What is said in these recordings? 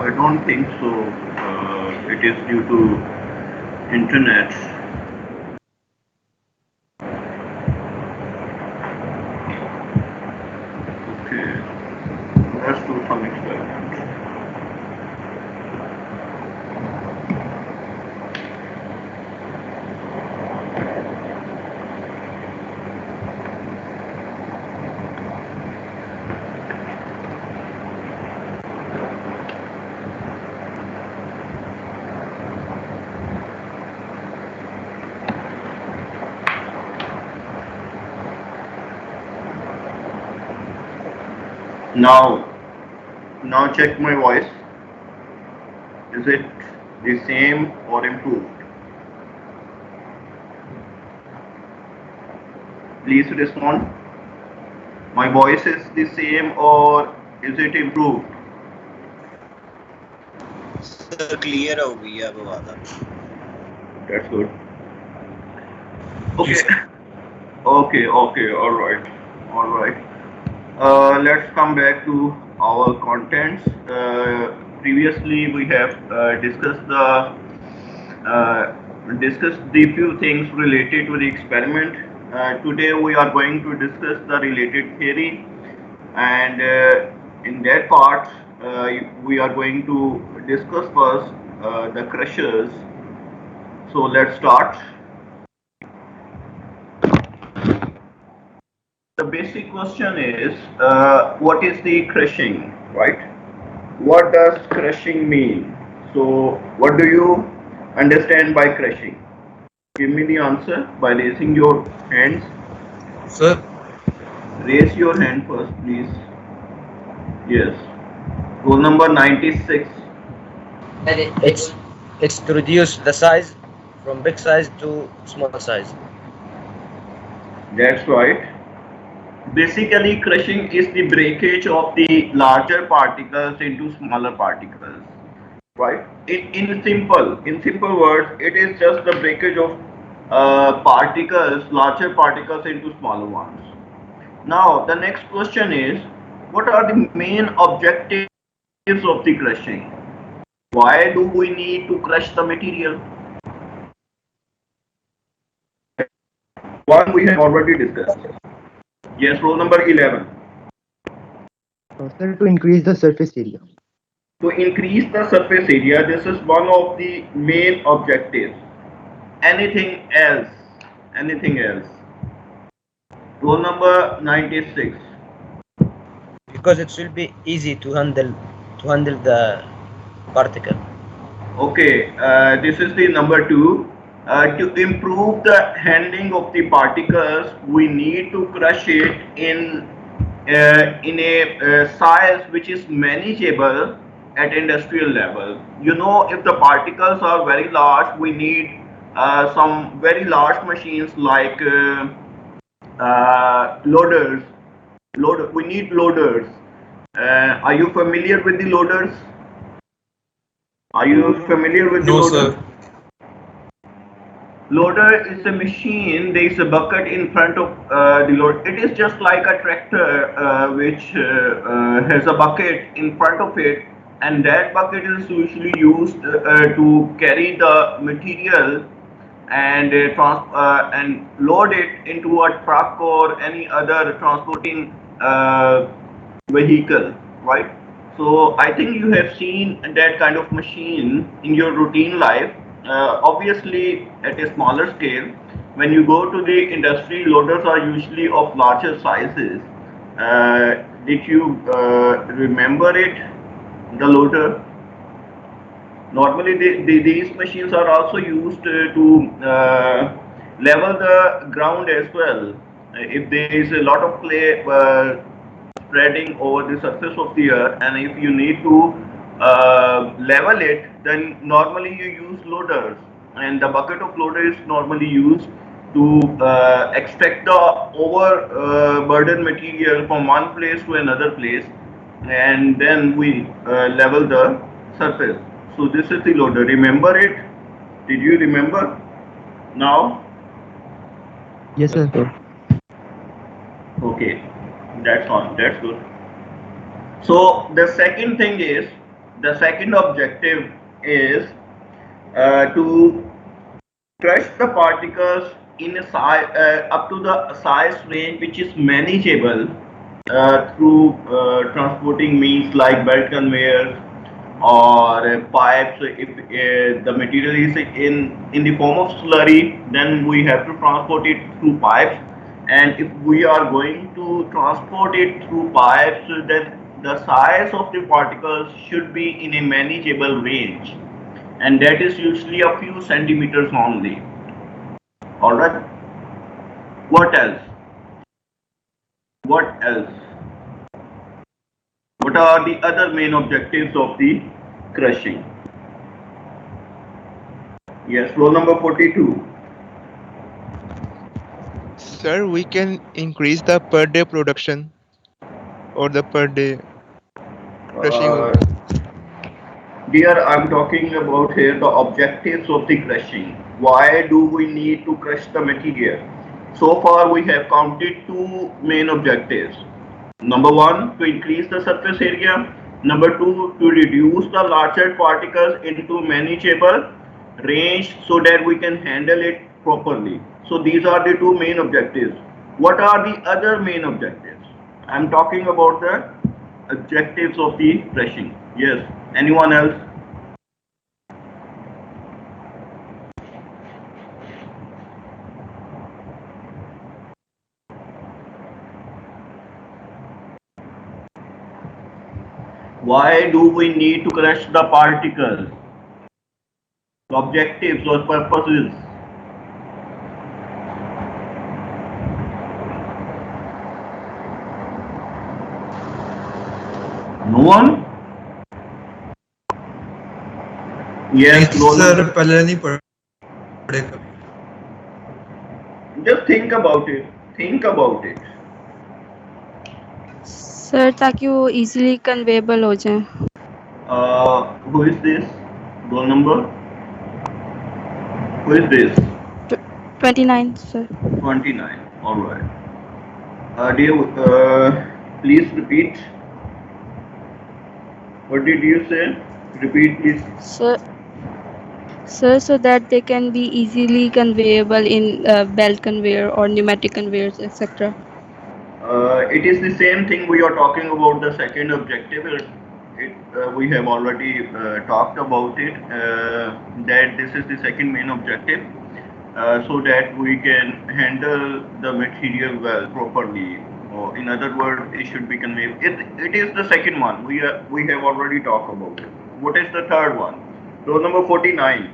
I don't think so. It is due to internet. Okay, let's do some experiments. Now, now check my voice. Is it the same or improved? Please respond. My voice is the same or is it improved? Sir clear हो गई है अब आवाज. That's good. Okay. Okay. All right. Let's come back to our contents. Previously, we have discussed the few things related to the experiment. Today, we are going to discuss the related theory, and in that part, we are going to discuss first the crushers. So let's start. The basic question is, what is the crushing, right? What does crushing mean? So, what do you understand by crushing? Give me the answer by raising your hands. Sir, Raise your hand first, please. Yes. Roll number 96. it's to reduce the size from big size to small size. That's right. Basically, crushing is the breakage of the larger particles into smaller particles. Right? In simple words, it is just the breakage of particles, larger particles into smaller ones. Now, the next question is, what are the main objectives of the crushing? Why do we need to crush the material? One we have already discussed. Yes, roll number 11. Sir, to increase the surface area. To increase the surface area, this is one of the main objectives. Anything else? Anything else? Roll number 96. Because it will be easy to handle the particle. Okay, this is the number 2. To improve the handling of the particles, we need to crush it in a size which is manageable at industrial level. You know, if the particles are very large, we need some very large machines like loaders. We need loaders. Are you familiar with the loaders? Are you familiar with the loader? Sir. Loader is a machine. There is a bucket in front of the load. It is just like a tractor which has a bucket in front of it, and that bucket is usually used to carry the material and and load it into a truck or any other transporting vehicle, right? So I think you have seen that kind of machine in your routine life. Obviously, at a smaller scale, when you go to the industry, loaders are usually of larger sizes. Did you remember it, the loader? Normally, these machines are also used to level the ground as well. If there is a lot of clay spreading over the surface of the earth, and if you need to level it, then normally you use loaders, and the bucket of loader is normally used to extract the overburden material from one place to another place, and then we level the surface. So this is the loader. Remember it? Did you remember now? Yes, sir. Okay, that's on. That's good. So the second thing is, the second objective is to crush the particles in a size up to the size range which is manageable through transporting means like belt conveyors or pipes. If the material is in the form of slurry, then we have to transport it through pipes. And if we are going to transport it through pipes, then the size of the particles should be in a manageable range, and that is usually a few centimeters only. All right. What else? What else? What are the other main objectives of the crushing? Yes, roll number 42. Sir, we can increase the per day production or the per day crushing. Dear, I'm talking about here the objectives of the crushing. Why do we need to crush the material? So far, we have counted two main objectives. Number one, to increase the surface area. Number two, to reduce the larger particles into manageable range so that we can handle it properly. So these are the two main objectives. What are the other main objectives? I'm talking about the objectives of the crushing. Yes. Anyone else? Why do we need to crush the particles? Objectives or purposes? No one? Yes, sir पहले नहीं पढ़े कभी. just think about it. Think about it. Sir ताकि वो easily कन्वेबल हो जाए. Who is this? Roll number? Who is this? 29 sir. 29. All right. Dear, please repeat. What did you say? Repeat, please. Sir, so that they can be easily conveyable in belt conveyor or pneumatic conveyors, etc. It is the same thing we are talking about. The second objective, we have already talked about it, that this is the second main objective, so that we can handle the material well, properly. Or in other words, it should be conveyed. It is the second one. We have already talked about it. What is the third one? Row number 49.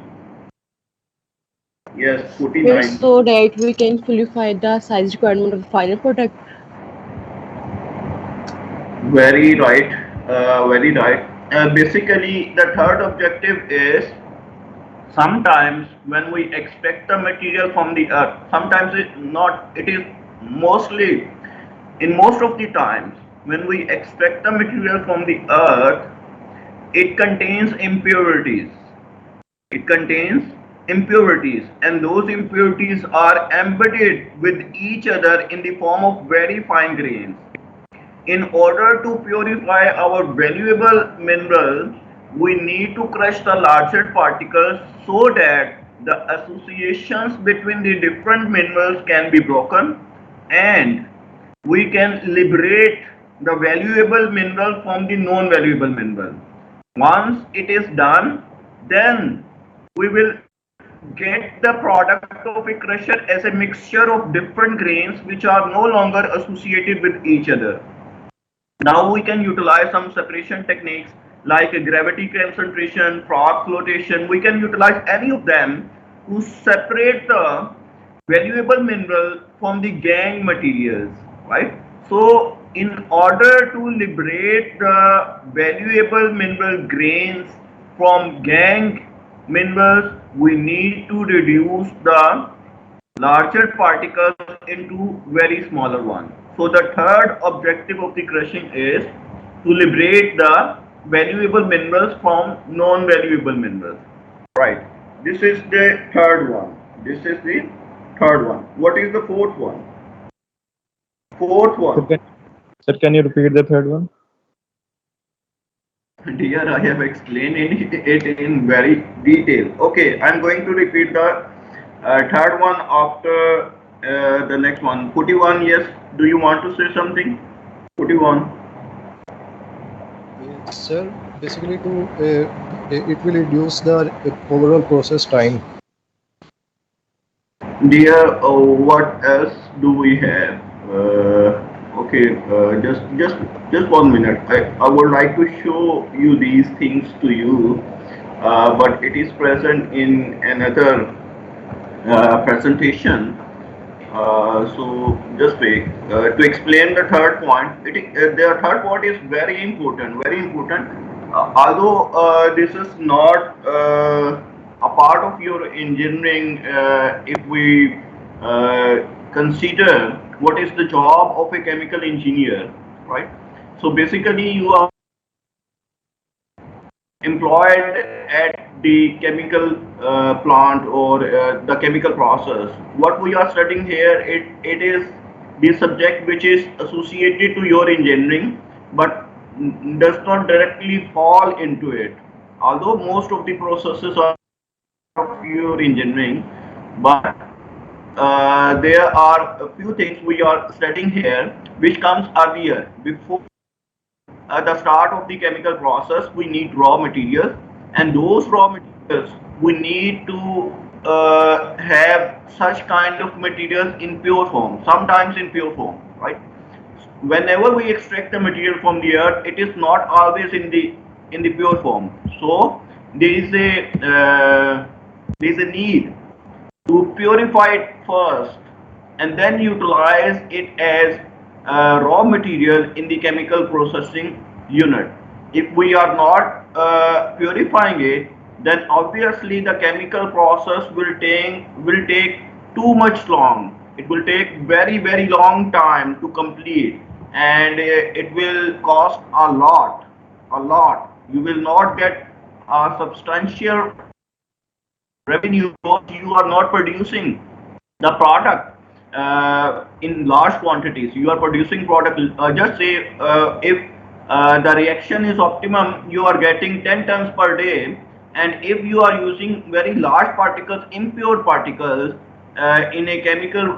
Yes, 49. So that we can qualify the size requirement of the final product. Very right. Very right. Basically, the third objective is sometimes when we expect the material from the earth, sometimes it is mostly, in most of the times, when we expect the material from the earth, it contains impurities. It contains impurities, and those impurities are embedded with each other in the form of very fine grains. In order to purify our valuable minerals, we need to crush the larger particles so that the associations between the different minerals can be broken and we can liberate the valuable mineral from the non-valuable mineral. Once it is done, then we will get the product of a crusher as a mixture of different grains which are no longer associated with each other. Now we can utilize some separation techniques like gravity concentration, froth flotation. We can utilize any of them to separate the valuable mineral from the gangue materials, right? So in order to liberate the valuable mineral grains from gangue minerals, we need to reduce the larger particles into very smaller ones. So the third objective of the crushing is to liberate the valuable minerals from non-valuable minerals. Right. This is the third one. This is the third one. What is the fourth one? Fourth one. Sir, can you repeat the third one? Dear, I have explained it in very detail. Okay, I'm going to repeat the third one after the next one. 41, yes. Do you want to say something? 41. Yes, sir, basically it will reduce the overall process time. Dear, what else do we have? Okay, just 1 minute. I would like to show you these things to you, but it is present in another presentation. So just wait. To explain the third point, the third point is very important. Very important. Although this is not a part of your engineering, if we consider what is the job of a chemical engineer, right? So basically, you are employed at the chemical plant or the chemical process. What we are studying here, it is the subject which is associated to your engineering, but does not directly fall into it. Although most of the processes are of your engineering, but there are a few things we are studying here which comes earlier before at the start of the chemical process. We need raw materials, and those raw materials we need to have such kind of materials in pure form, sometimes in pure form, right? Whenever we extract the material from the earth, it is not always in the pure form. So there is a need to purify it first and then utilize it as raw material in the chemical processing unit. If we are not purifying it, then obviously the chemical process will take too much long. It will take very long time to complete, and it will cost a lot, a lot. You will not get a substantial revenue because you are not producing the product in large quantities. You are producing product, just say if the reaction is optimum, you are getting 10 tons per day, and if you are using very large particles, impure particles in a chemical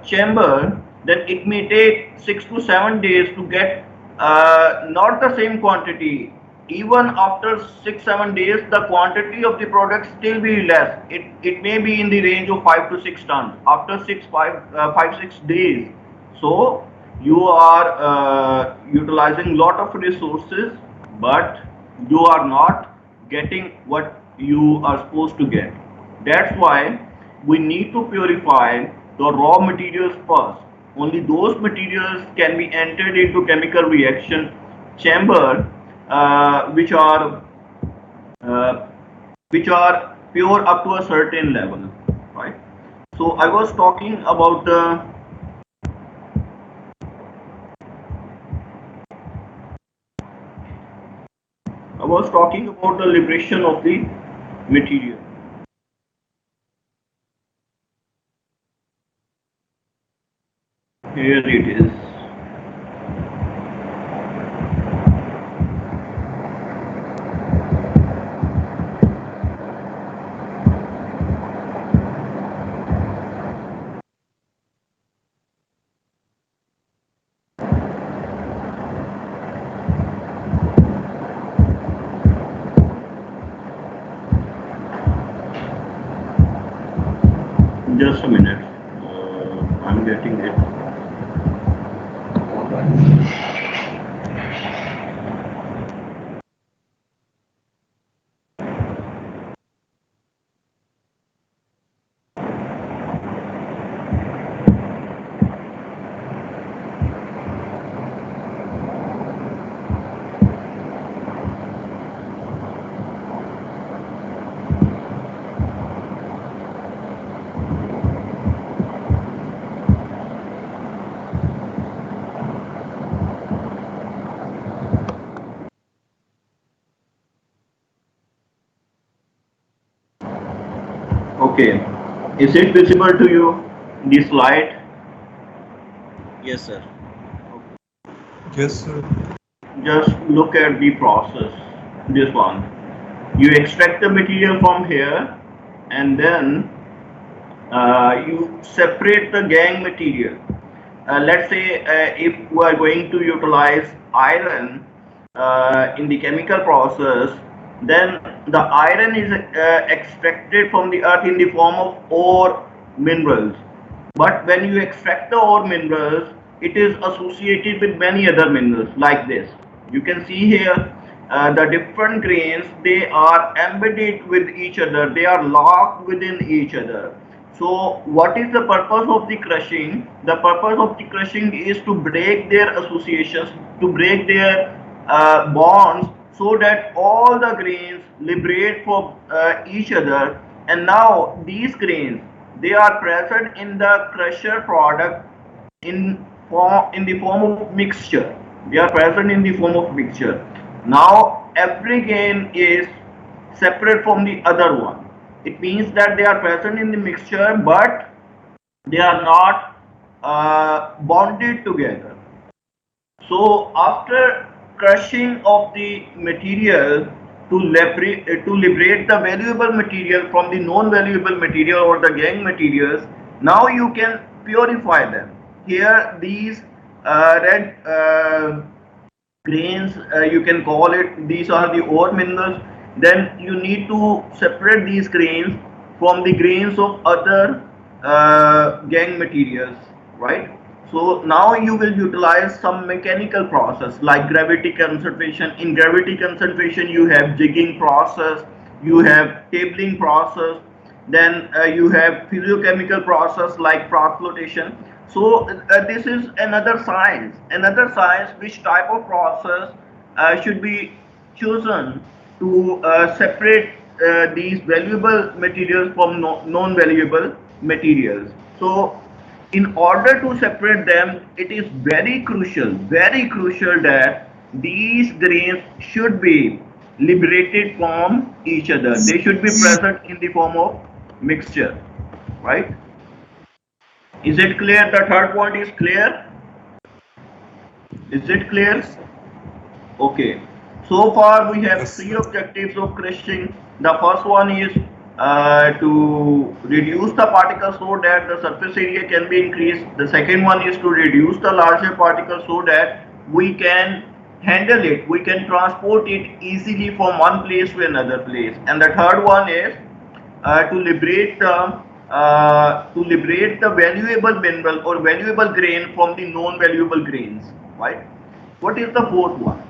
chamber, then it may take 6 to 7 days to get not the same quantity. Even after 6 7 days, the quantity of the product still be less. It may be in the range of 5 to 6 tons after 5 6 days. So you are utilizing lot of resources, but you are not getting what you are supposed to get. That's why we need to purify the raw materials first. Only those materials can be entered into chemical reaction chamber, which are uh, pure up to a certain level, right? So I was talking about the liberation of the material. Here it is. Just a minute. I'm getting it. Okay. Is it visible to you, the slide? Yes, sir. Yes, sir. Just look at the process. this one. You extract the material from here, and then you separate the gangue material. Let's say if we are going to utilize iron in the chemical process, then the iron is extracted from the earth in the form of ore minerals. But when you extract the ore minerals, it is associated with many other minerals like this. You can see here the different grains, they are embedded with each other, they are locked within each other. So what is the purpose of the crushing? The purpose of the crushing is to break their associations, to break their bonds, so that all the grains liberate from each other. And now these grains, they are present in the crusher product in the form of mixture. They are present in the form of mixture. Now every grain is separate from the other one. It means that they are present in the mixture, but they are not bonded together. So after crushing of the material to liberate the valuable material from the non-valuable material or the gangue materials, now you can purify them. Here these red grains, you can call it, these are the ore minerals. Then you need to separate these grains from the grains of other gangue materials, right? So now you will utilize some mechanical process like gravity conservation. In gravity conservation, you have jigging process, you have tabling process, then you have physiochemical process like froth flotation. So this is another science which type of process should be chosen to separate these valuable materials from non-valuable materials. So in order to separate them, it is very crucial that these grains should be liberated from each other. They should be present in the form of mixture, right? Is it clear? The third point is clear? Is it clear? Okay. So far we have three objectives of crushing. The first one is to reduce the particles so that the surface area can be increased. The second one is to reduce the larger particles so that we can handle it, we can transport it easily from one place to another place. And the third one is to liberate the valuable mineral or valuable grain from the non-valuable grains, right? What is the fourth one?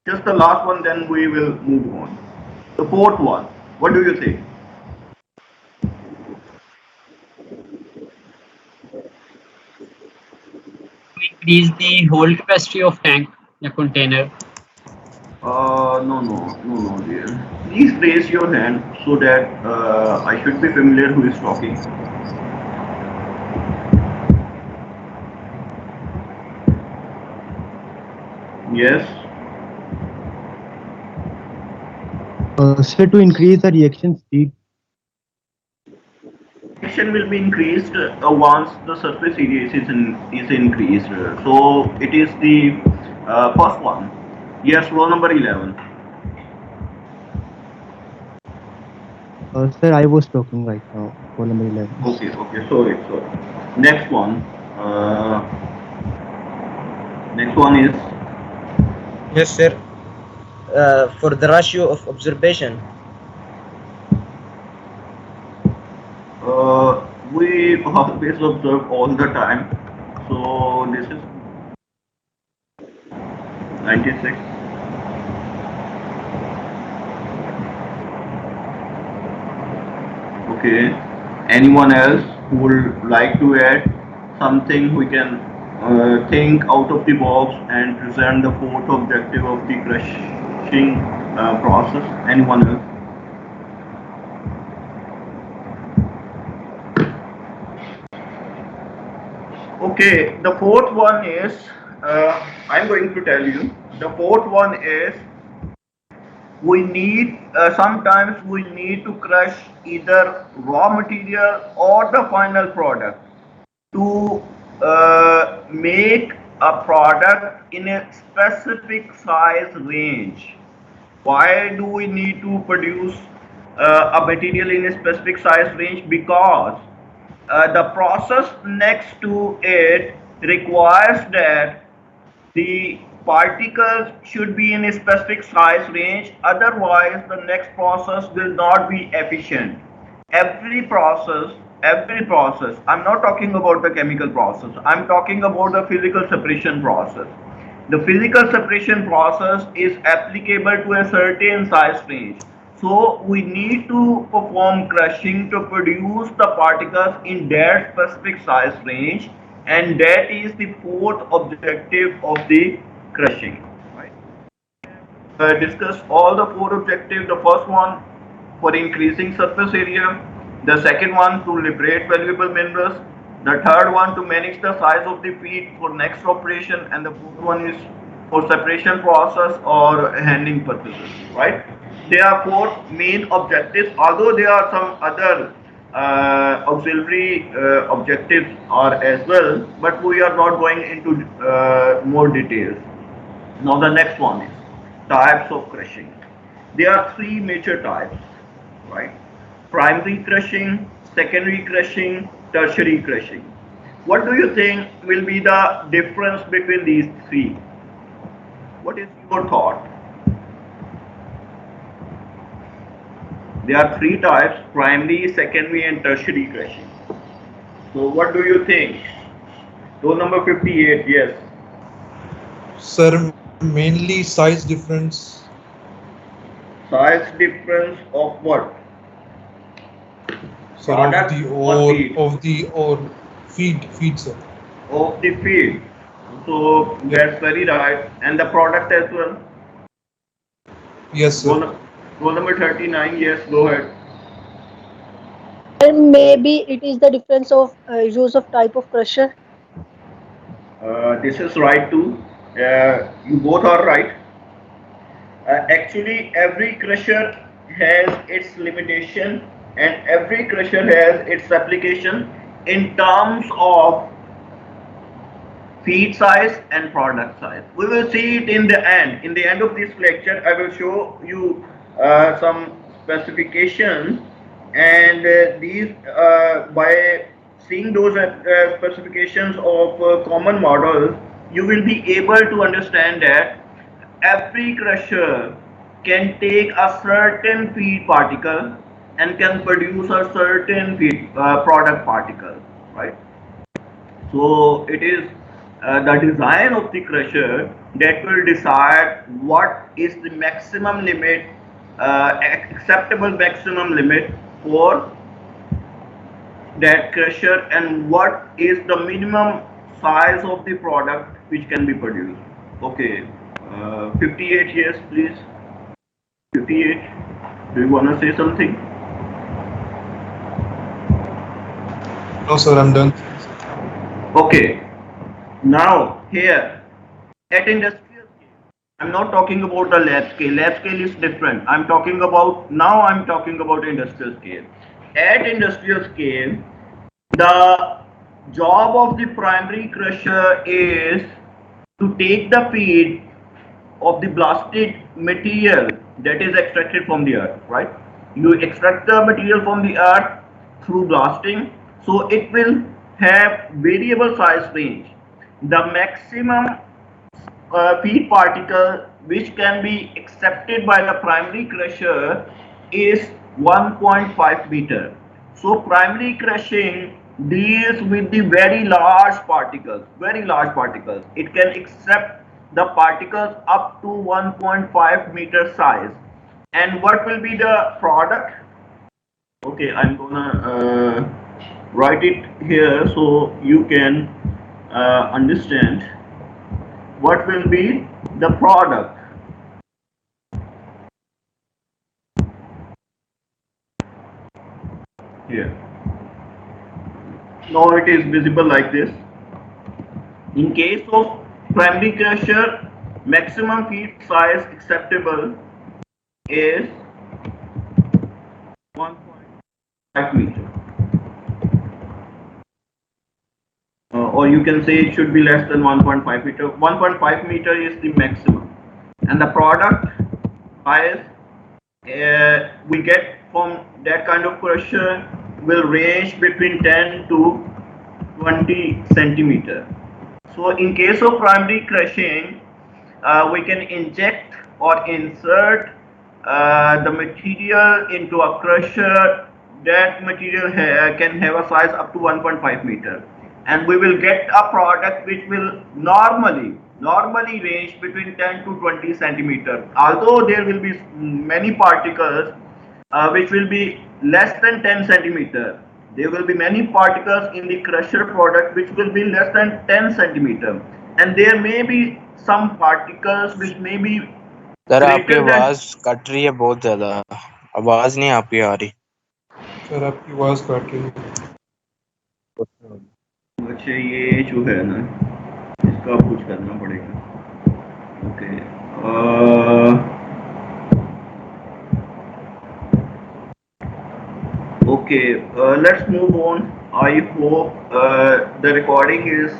Just the last one, then we will move on. The fourth one, what do you think? Increase the hold capacity of tank, the container. No, dear. Please raise your hand so that I should be familiar who is talking. Yes. Sir, to increase the reaction speed. Reaction will be increased once the surface area is increased. So it is the first one. Yes, row number 11. Sir, I was talking right now for number 11. Okay, sorry. Next one. Next one is. Yes, sir. For the ratio of observation. We always observe all the time. So this is 96. Okay. Anyone else who would like to add something? We can think out of the box and present the fourth objective of the crushing process. Anyone else? Okay, the fourth one is, I'm going to tell you, the fourth one is, we need, sometimes we need to crush either raw material or the final product to make a product in a specific size range. Why do we need to produce a material in a specific size range? Because the process next to it requires that the particles should be in a specific size range, otherwise the next process will not be efficient. Every process, I'm not talking about the chemical process, I'm talking about the physical separation process. The physical separation process is applicable to a certain size range. So we need to perform crushing to produce the particles in that specific size range, and that is the fourth objective of the crushing. Right? Discuss all the four objectives. The first one for increasing surface area, the second one to liberate valuable minerals, the third one to manage the size of the feed for next operation, and the fourth one is for separation process or handling purposes. Right? There are four main objectives, although there are some other auxiliary objectives are as well, but we are not going into more details. Now the next one is types of crushing. There are three major types, right? Primary crushing, secondary crushing, tertiary crushing. What do you think will be the difference between these three? What is your thought? There are three types: primary, secondary, and tertiary crushing. So what do you think? Roll number 58, yes. Sir, mainly size difference. Size difference of what? Sir, Product or feed? of the or feed, sir. Of the feed. So that's very right. And the product as well. Yes, sir. Roll number 39, yes, go ahead. And maybe it is the difference of use of type of crusher. This is right too. You both are right. Actually, every crusher has its limitation and every crusher has its application in terms of feed size and product size. We will see it in the end. In the end of this lecture, I will show you some specifications, and these by seeing those specifications of common models, you will be able to understand that every crusher can take a certain feed particle and can produce a certain feed product particle, right? So it is the design of the crusher that will decide what is the maximum limit, acceptable maximum limit for that crusher, and what is the minimum size of the product which can be produced. Okay, 58, yes, please. 58, do you want to say something? No, sir, I'm done. Okay, now here at industrial scale, I'm not talking about the lab scale. Lab scale is different. I'm talking about industrial scale. At industrial scale, the job of the primary crusher is to take the feed of the blasted material that is extracted from the earth, right? You extract the material from the earth through blasting, so it will have variable size range. The maximum feed particle which can be accepted by the primary crusher is 1.5 meter. So primary crushing deals with the very large particles, It can accept the particles up to 1.5 meter size. And what will be the product? Okay, I'm gonna write it here so you can understand what will be the product. Here. Now it is visible like this. In case of primary crusher, maximum feed size acceptable is 1.5 meter. Or you can say it should be less than 1.5 meter. 1.5 meter is the maximum. And the product size we get from that kind of crusher will range between 10 to 20 centimeter. So in case of primary crushing, we can inject or insert the material into a crusher. That material can have a size up to 1.5 meter, and we will get a product which will normally range between 10 to 20 centimeter. Although there will be many particles which will be less than 10 centimeter. There will be many particles in the crusher product which will be less than 10 centimeter, and there may be some particles which may be sir आपकी greater than. आवाज cut रही है बहुत ज्यादा आवाज नहीं आपकी आ रही सर आपकी आवाज काट रही है अच्छा ये जो है ना इसका कुछ करना पड़ेगा. Okay okay, let's move on. I hope the recording is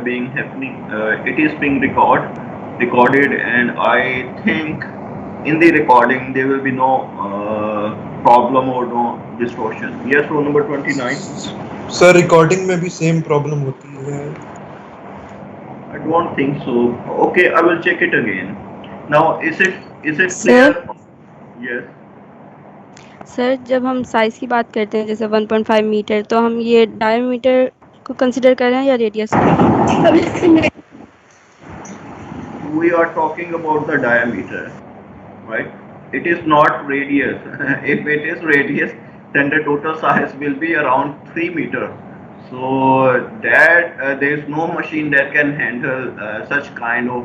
being happening. It is being recorded, and I think in the recording there will be no problem or no distortion. Yes, row number 29. Sir recording में भी same problem होती है I don't think so. Okay, I will check it again. Now, is it Sir? clear? Yes. Sir जब हम size की बात करते हैं जैसे 1.5 मीटर तो हम ये डायमीटर को कंसिडर कर रहे हैं या radius? We are talking about the diameter, right? It is not radius. If it is radius, then the total size will be around 3 meters. So that there is no machine that can handle such kind of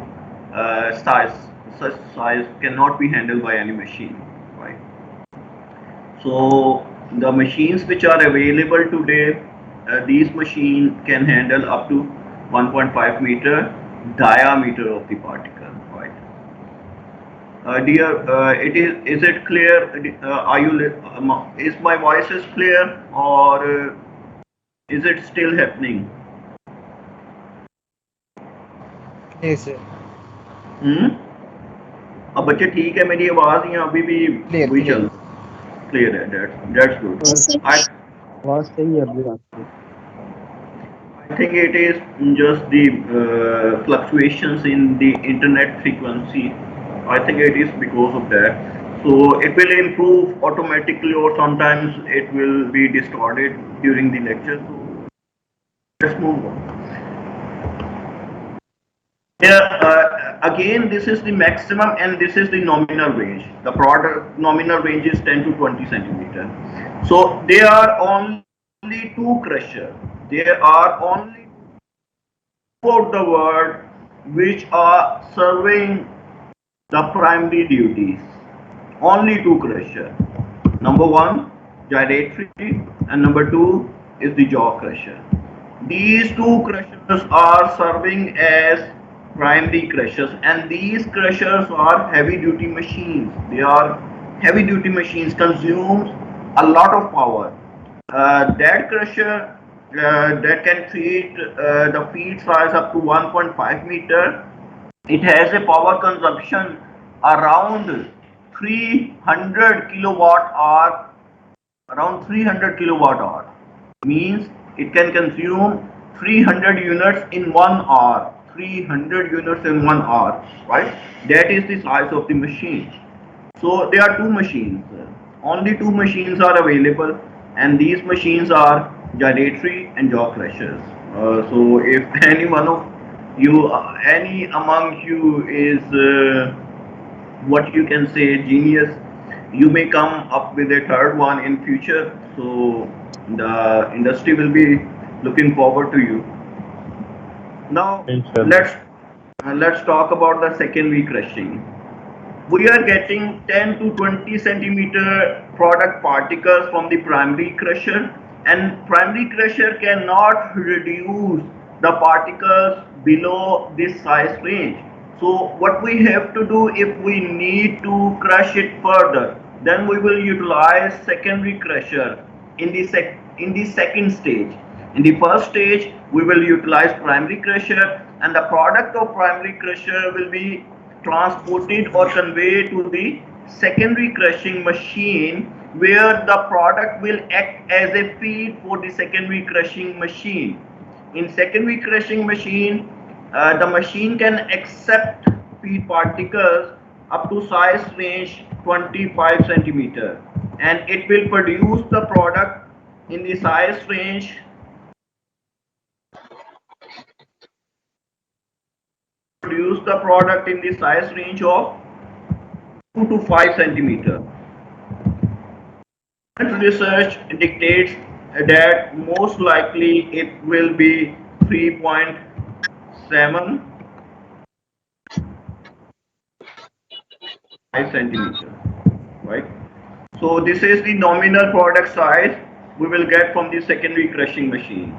size. Such size cannot be handled by any machine, right? So the machines which are available today, these machines can handle up to 1.5 meter diameter of the particle, right? Dear, is it clear? Are you is my voice is clear, or is it still happening? Yes, sir. अब बच्चे ठीक है मेरी आवाज यहाँ अभी भी Clear, वही clear. चल clear है. That's good. आवाज सही है अभी आपकी. I think it is just the fluctuations in the internet frequency. I think it is because of that. So it will improve automatically, or sometimes it will be distorted during the lecture. So let's move on. Again, this is the maximum and this is the nominal range. The product nominal range is 10 to 20 centimeter. So there are only two crushers. There are only about the world which are serving the primary duties. Only two crushers. Number one, gyratory, and number two is the jaw crusher. These two crushers are serving as primary crushers, and these crushers are heavy duty machines. They are heavy duty machines, consumes a lot of power. That crusher that can treat the feed size up to 1.5 meter. It has a power consumption around 300 kilowatt hour. Around 300 kilowatt hour means it can consume 300 units in 1 hour. 300 units in 1 hour, right? That is the size of the machine. So there are two machines. Only two machines are available, and these machines are gyratory and jaw crushers. So if any one of you, any among you is what you can say genius, you may come up with a third one in future. So the industry will be looking forward to you. Now let's talk about the secondary crushing. We are getting 10 to 20 centimeter product particles from the primary crusher, and primary crusher cannot reduce the particles below this size range. So what we have to do, if we need to crush it further, then we will utilize secondary crusher in the second stage. In the first stage, we will utilize primary crusher, and the product of primary crusher will be transported or conveyed to the secondary crushing machine where the product will act as a feed for the secondary crushing machine. In secondary crushing machine, the machine can accept feed particles up to size range 25 centimeter, and it will produce the product in the size range of 2 to 5 centimeter. Research dictates that most likely it will be 3.7 centimeter, right? So this is the nominal product size we will get from the secondary crushing machine.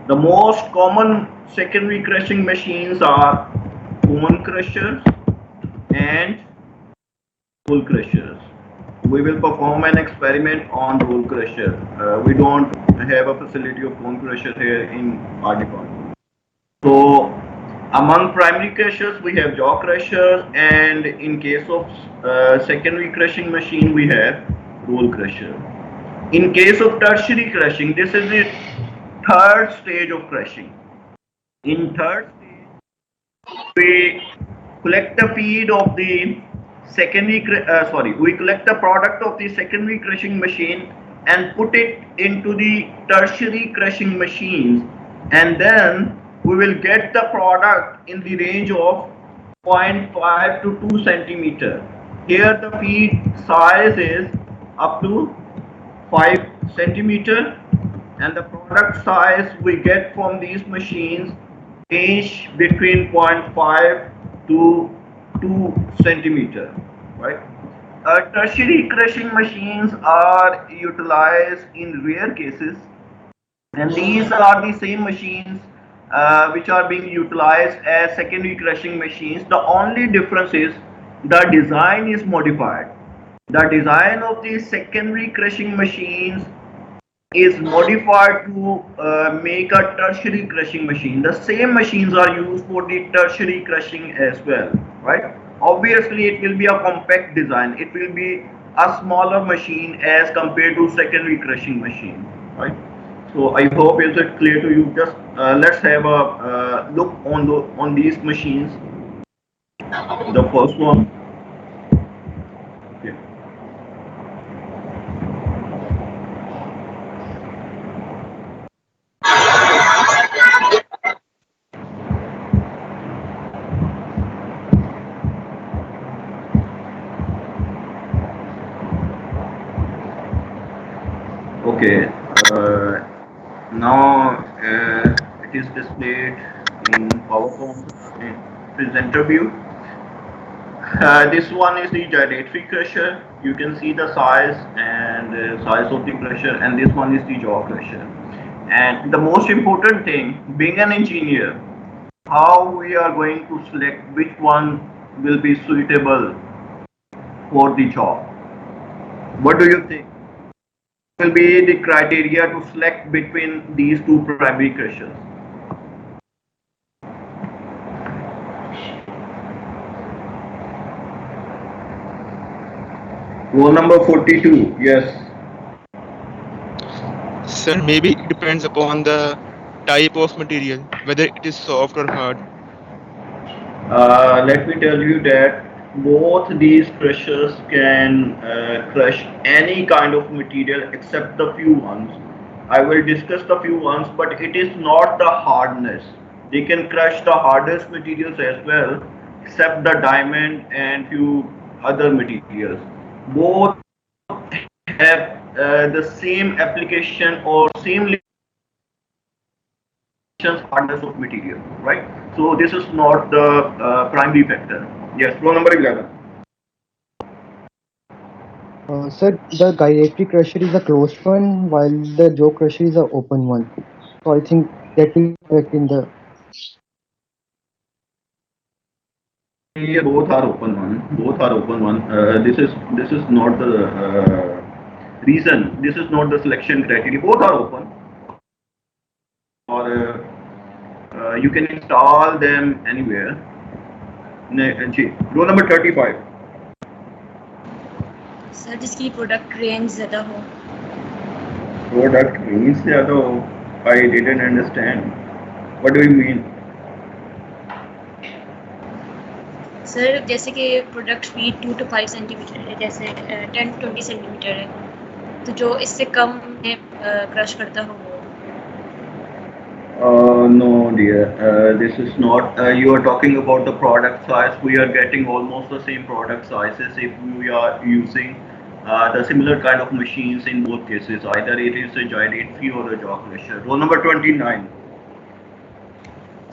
The most common secondary crushing machines are cone crushers and roll crushers. We will perform an experiment on roll crusher. We don't have a facility of cone crusher here in our department. So among primary crushers, we have jaw crushers, and in case of secondary crushing machine, we have roll crusher. In case of tertiary crushing, this is the third stage of crushing. In third stage, we collect the feed of the we collect the product of the secondary crushing machine and put it into the tertiary crushing machines, and then we will get the product in the range of 0.5 to 2 centimeter. Here the feed size is up to 5 centimeter, and the product size we get from these machines range between 0.5 to 2 centimeter, right? Tertiary crushing machines are utilized in rare cases, and these are the same machines which are being utilized as secondary crushing machines. The only difference is the design is modified. The design of the secondary crushing machines is modified to make a tertiary crushing machine. The same machines are used for the tertiary crushing as well, right? Obviously, it will be a compact design. It will be a smaller machine as compared to secondary crushing machine, right? So I hope is it clear to you. Just let's have a look on these machines. The first one. Okay. Okay, now it is displayed in PowerPoint in presenter view. This one is the gyratory crusher. You can see the size and size of the crusher, and this one is the jaw crusher. And the most important thing, being an engineer, how we are going to select which one will be suitable for the job. What do you think will be the criteria to select between these two primary crushers? Roll number 42, yes. Sir, maybe it depends upon the type of material, whether it is soft or hard. Let me tell you that both these crushers can crush any kind of material except the few ones. I will discuss the few ones, but it is not the hardness. They can crush the hardest materials as well, except the diamond and few other materials. Both have the same application or same hardness of material, right? So this is not the primary factor. Yes, row number 11. Sir, the gyratory crusher is a closed one, while the jaw crusher is an open one. So I think that will affect in the. Both are open one. Both are open one. This is not the reason. This is not the selection criteria. Both are open. Or you can install them anywhere. Row number 35. Sir जिसकी product range ज़्यादा हो। Product range ज़्यादा हो? I didn't understand. What do you mean? Sir जैसे कि product speed 2 to 5 centimetre है, जैसे 10 to 20 centimetre है, तो जो इससे कम में क्रश करता हो वो। No, dear. This is not. You are talking about the product size. We are getting almost the same product sizes if we are using the similar kind of machines in both cases. Either it is a gyrate free or a jaw crusher. Roll number 29.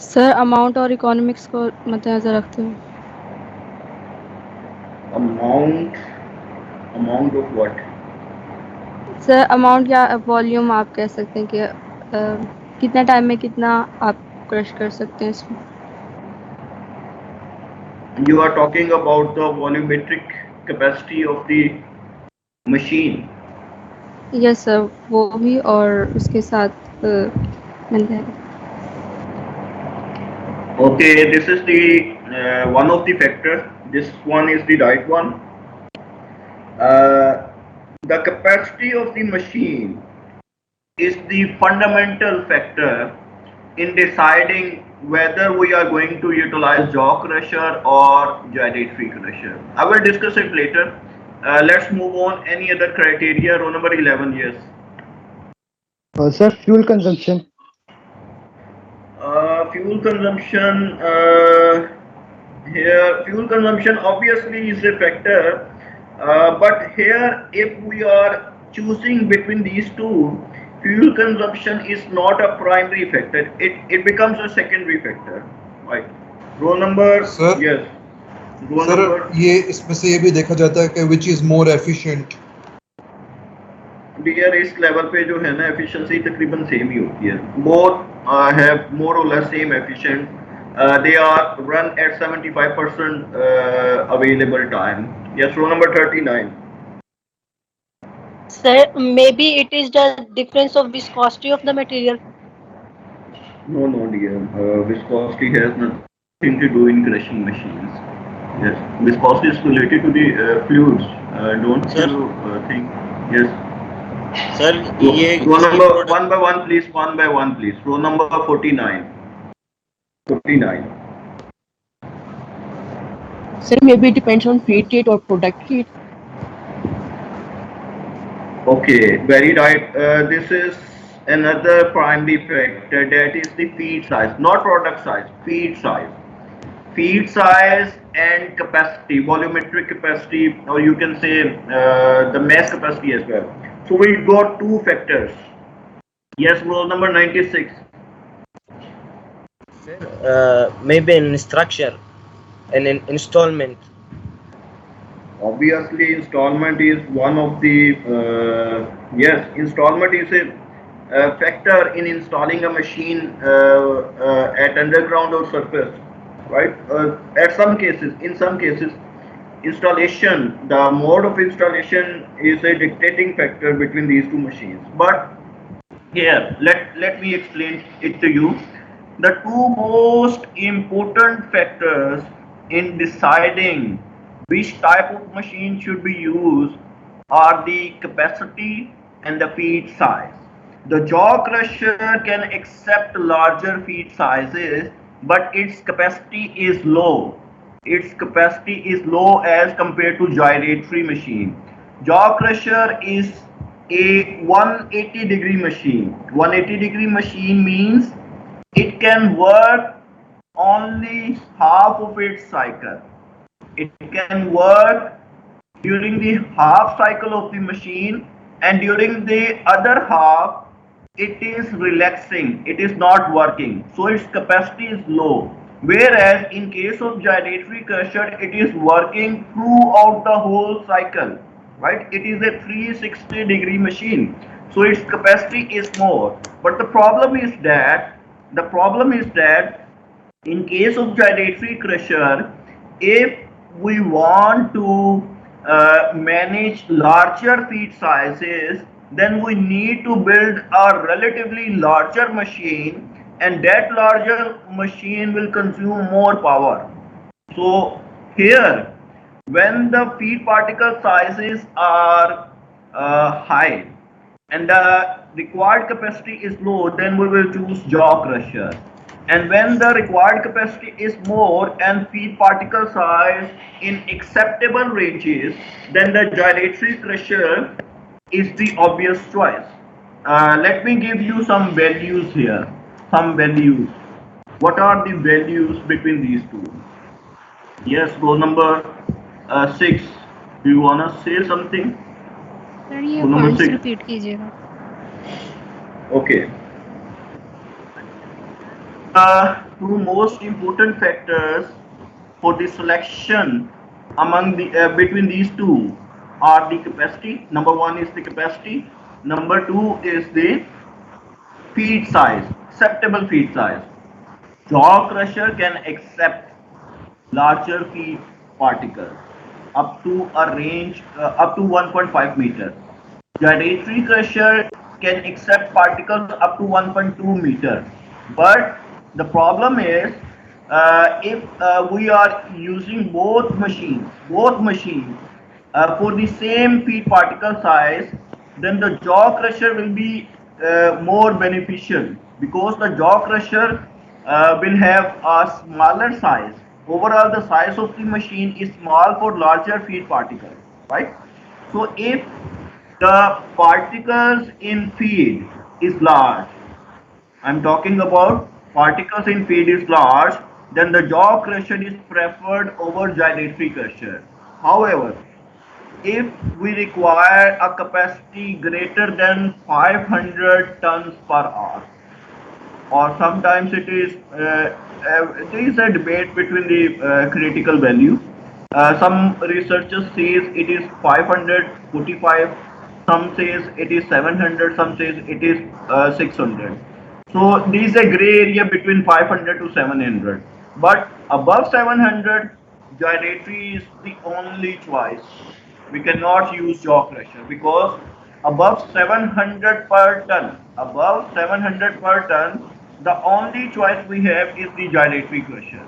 Sir amount और economics को मद्देनजर रखते हुए। Amount of what? Sir amount या volume आप कह सकते हैं कि कितना टाइम में कितना आप क्रश कर सकते हैं इसमें। You are talking about the volumetric capacity of the machine. Yes sir, वो भी और उसके साथ Okay, this is the one of the factors. This one is the right one. The capacity of the machine is the fundamental factor in deciding whether we are going to utilize jaw crusher or gyrate free crusher. I will discuss it later. Let's move on. Any other criteria? Row number 11, yes. Sir, fuel consumption. Fuel consumption. Here, fuel consumption obviously is a factor. But here, if we are choosing between these two, fuel consumption is not a primary factor. It becomes a secondary factor. Right. Row number. Sir. Yes. Row sir number. ये इसमें से ये भी देखा जाता है कि which is more efficient. Dear इस लेवल पे जो है ना एफिशिएंसी तकरीबन सेम ही होती है. Both have more or less same efficient. They are run at 75% available time. Yes, row number 39. Sir, maybe it is the difference of viscosity of the material. No, dear. Viscosity has nothing to do in crushing machines. Yes, viscosity is related to the fluids. Don't Sir. you think? Yes. Sir ये Row number one by one, please. One by one, please. Row number 49. 59. Sir, maybe it depends on feed rate or product heat. Okay, very right. This is another primary factor, that is the feed size, not product size, feed size. Feed size and capacity, volumetric capacity, or you can say the mass capacity as well. So we got two factors. Yes, roll number 96. Maybe in structure and in installment. Obviously, installment is one of the yes, installment is a factor in installing a machine at underground or surface, right? At some cases, in some cases, installation, the mode of installation is a dictating factor between these two machines. But here, let me explain it to you. The two most important factors in deciding which type of machine should be used are the capacity and the feed size. The jaw crusher can accept larger feed sizes, but its capacity is low. Its capacity is low as compared to gyrate-free machine. Jaw crusher is a 180-degree machine. 180-degree machine means it can work only half of its cycle. It can work during the half cycle of the machine, and during the other half it is relaxing, it is not working, so its capacity is low. Whereas in case of gyrate-free crusher, it is working throughout the whole cycle, right? It is a 360-degree machine, so its capacity is more. But the problem is that in case of gyrate-free crusher, if we want to manage larger feed sizes, then we need to build a relatively larger machine, and that larger machine will consume more power. So here When the feed particle sizes are high and the required capacity is low, then we will choose jaw crusher. And when the required capacity is more and feed particle size in acceptable ranges, then the gyratory crusher is the obvious choice. Let me give you some values here. Some values. What are the values between these two? Yes, roll number 6. Do you wanna say something? Sir ये Roll number points 6. Repeat कीजिएगा. Okay. Two most important factors for the selection among the between these two are the capacity. Number one is the capacity. Number two is the feed size, acceptable feed size. Jaw crusher can accept larger feed particles up to a range up to 1.5 meters. Gyratory crusher can accept particles up to 1.2 meters. But the problem is if we are using both machines for the same feed particle size, then the jaw crusher will be more beneficial because the jaw crusher will have a smaller size. Overall, the size of the machine is small for larger feed particles, right? So if the particles in feed is large, I'm talking about particles in feed is large, then the jaw crusher is preferred over gyratory crusher. However, if we require a capacity greater than 500 tons per hour, or sometimes it is there is a debate between the critical value. Some researchers says it is 545, some says it is 700, some says it is 600. So there is a gray area between 500 to 700. But above 700, gyratory is the only choice. We cannot use jaw crusher because above 700 per ton, the only choice we have is the gyratory crusher.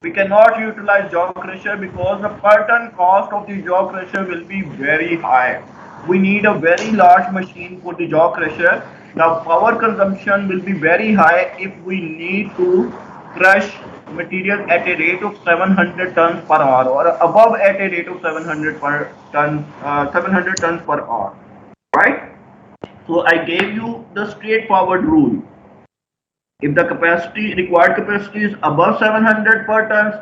We cannot utilize jaw crusher because the per ton cost of the jaw crusher will be very high. We need a very large machine for the jaw crusher. The power consumption will be very high if we need to crush material at a rate of 700 tons per hour or above at a rate of 700 tons per hour, right? So I gave you the straightforward rule. If the required capacity is above 700 per tons,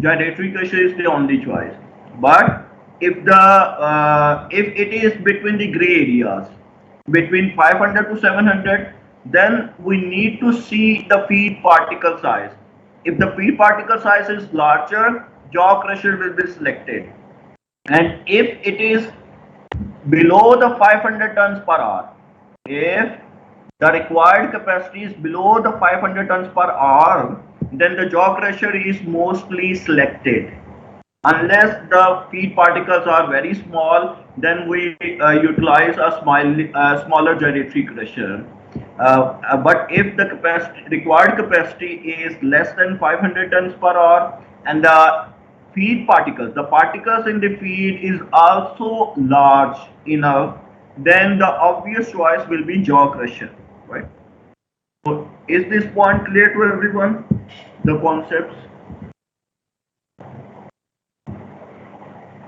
gyratory crusher is the only choice. But if it is between the gray areas, between 500 to 700, then we need to see the feed particle size. If the feed particle size is larger, jaw crusher will be selected. And if it is below the 500 tons per hour, if the required capacity is below the 500 tons per hour, then the jaw crusher is mostly selected. Unless the feed particles are very small, then we utilize a smaller gyratory crusher. But if the required capacity is less than 500 tons per hour and the feed particles, the particles in the feed is also large enough, then the obvious choice will be jaw crusher, right? So is this point clear to everyone? The concepts?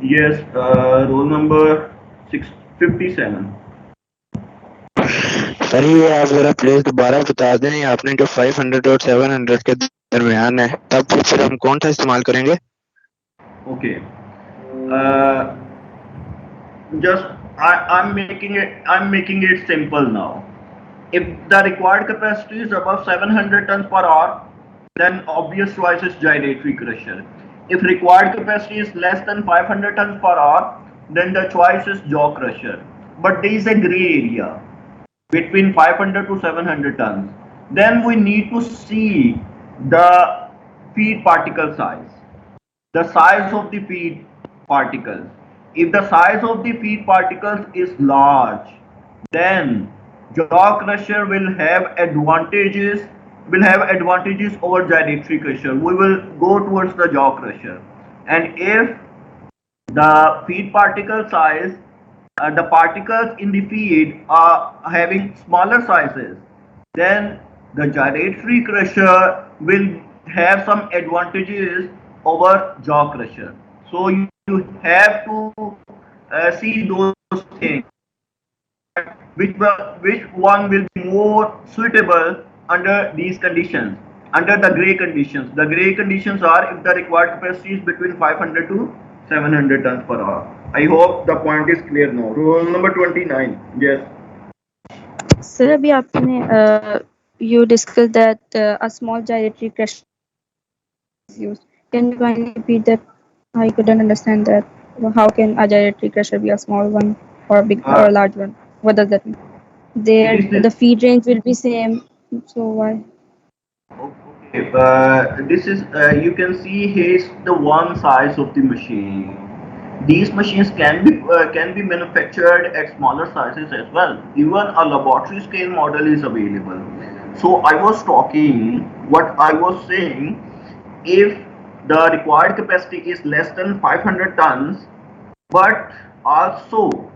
Yes, roll number 657. Sir ये आप जरा please दोबारा बता दें, आपने जो 500 और 700 के दरमियान है, तब फिर हम कौन सा इस्तेमाल करेंगे? Okay. Just I'm making it simple now. If the required capacity is above 700 tons per hour, then obvious choice is gyratory crusher. If required capacity is less than 500 tons per hour, then the choice is jaw crusher. But there is a gray area between 500 to 700 tons. Then we need to see the feed particle size, the size of the feed particles. If the size of the feed particles is large, then jaw crusher will have advantages over gyratory crusher. We will go towards the jaw crusher. And if the feed particle size, the particles in the feed are having smaller sizes, then the gyratory crusher will have some advantages over jaw crusher. So you have to see those things, which one will be more suitable under these conditions, under the gray conditions. The gray conditions are if the required capacity is between 500 to 700 tons per hour. I hope the point is clear now. Rule number 29. Yes. Sir अभी आपने you discussed that a small gyratory crusher is used. Can you kindly repeat that? I couldn't understand that. How can a gyratory crusher be a small one or a big or a large one? What does that mean? The feed range will be same. So why? Okay, this is you can see here's the one size of the machine. These machines can be manufactured at smaller sizes as well. Even a laboratory scale model is available. So I was talking, what I was saying, if the required capacity is less than 500 tons, but also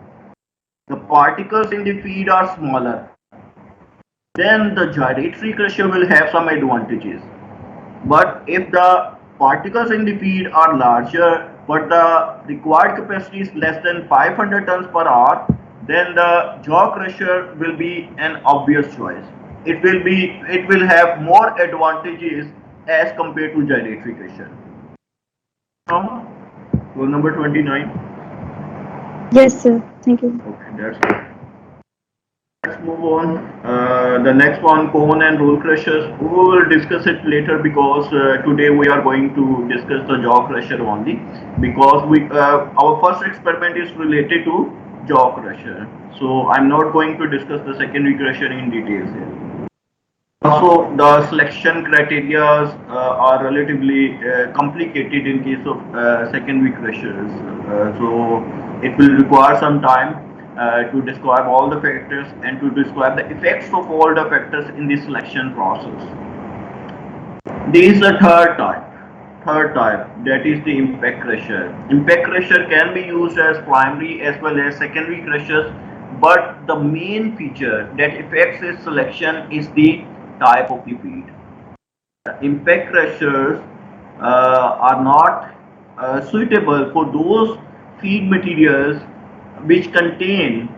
the particles in the feed are smaller, then the gyratory crusher will have some advantages. But if the particles in the feed are larger, but the required capacity is less than 500 tons per hour, then the jaw crusher will be an obvious choice. It will have more advantages as compared to gyratory crusher. Rule number 29. Yes, sir. Thank you. Okay, that's good. Let's move on. The next one, cone and roll crushers. We will discuss it later because today we are going to discuss the jaw crusher only, because our first experiment is related to jaw crusher. So I'm not going to discuss the secondary crusher in details here. Also, the selection criteria are relatively complicated in case of secondary crushers. So it will require some time to describe all the factors and to describe the effects of all the factors in the selection process. This is the third type, that is the impact crusher. Impact crusher can be used as primary as well as secondary crushers, but the main feature that affects its selection is the type of the feed. Impact crushers are not suitable for those feed materials which contain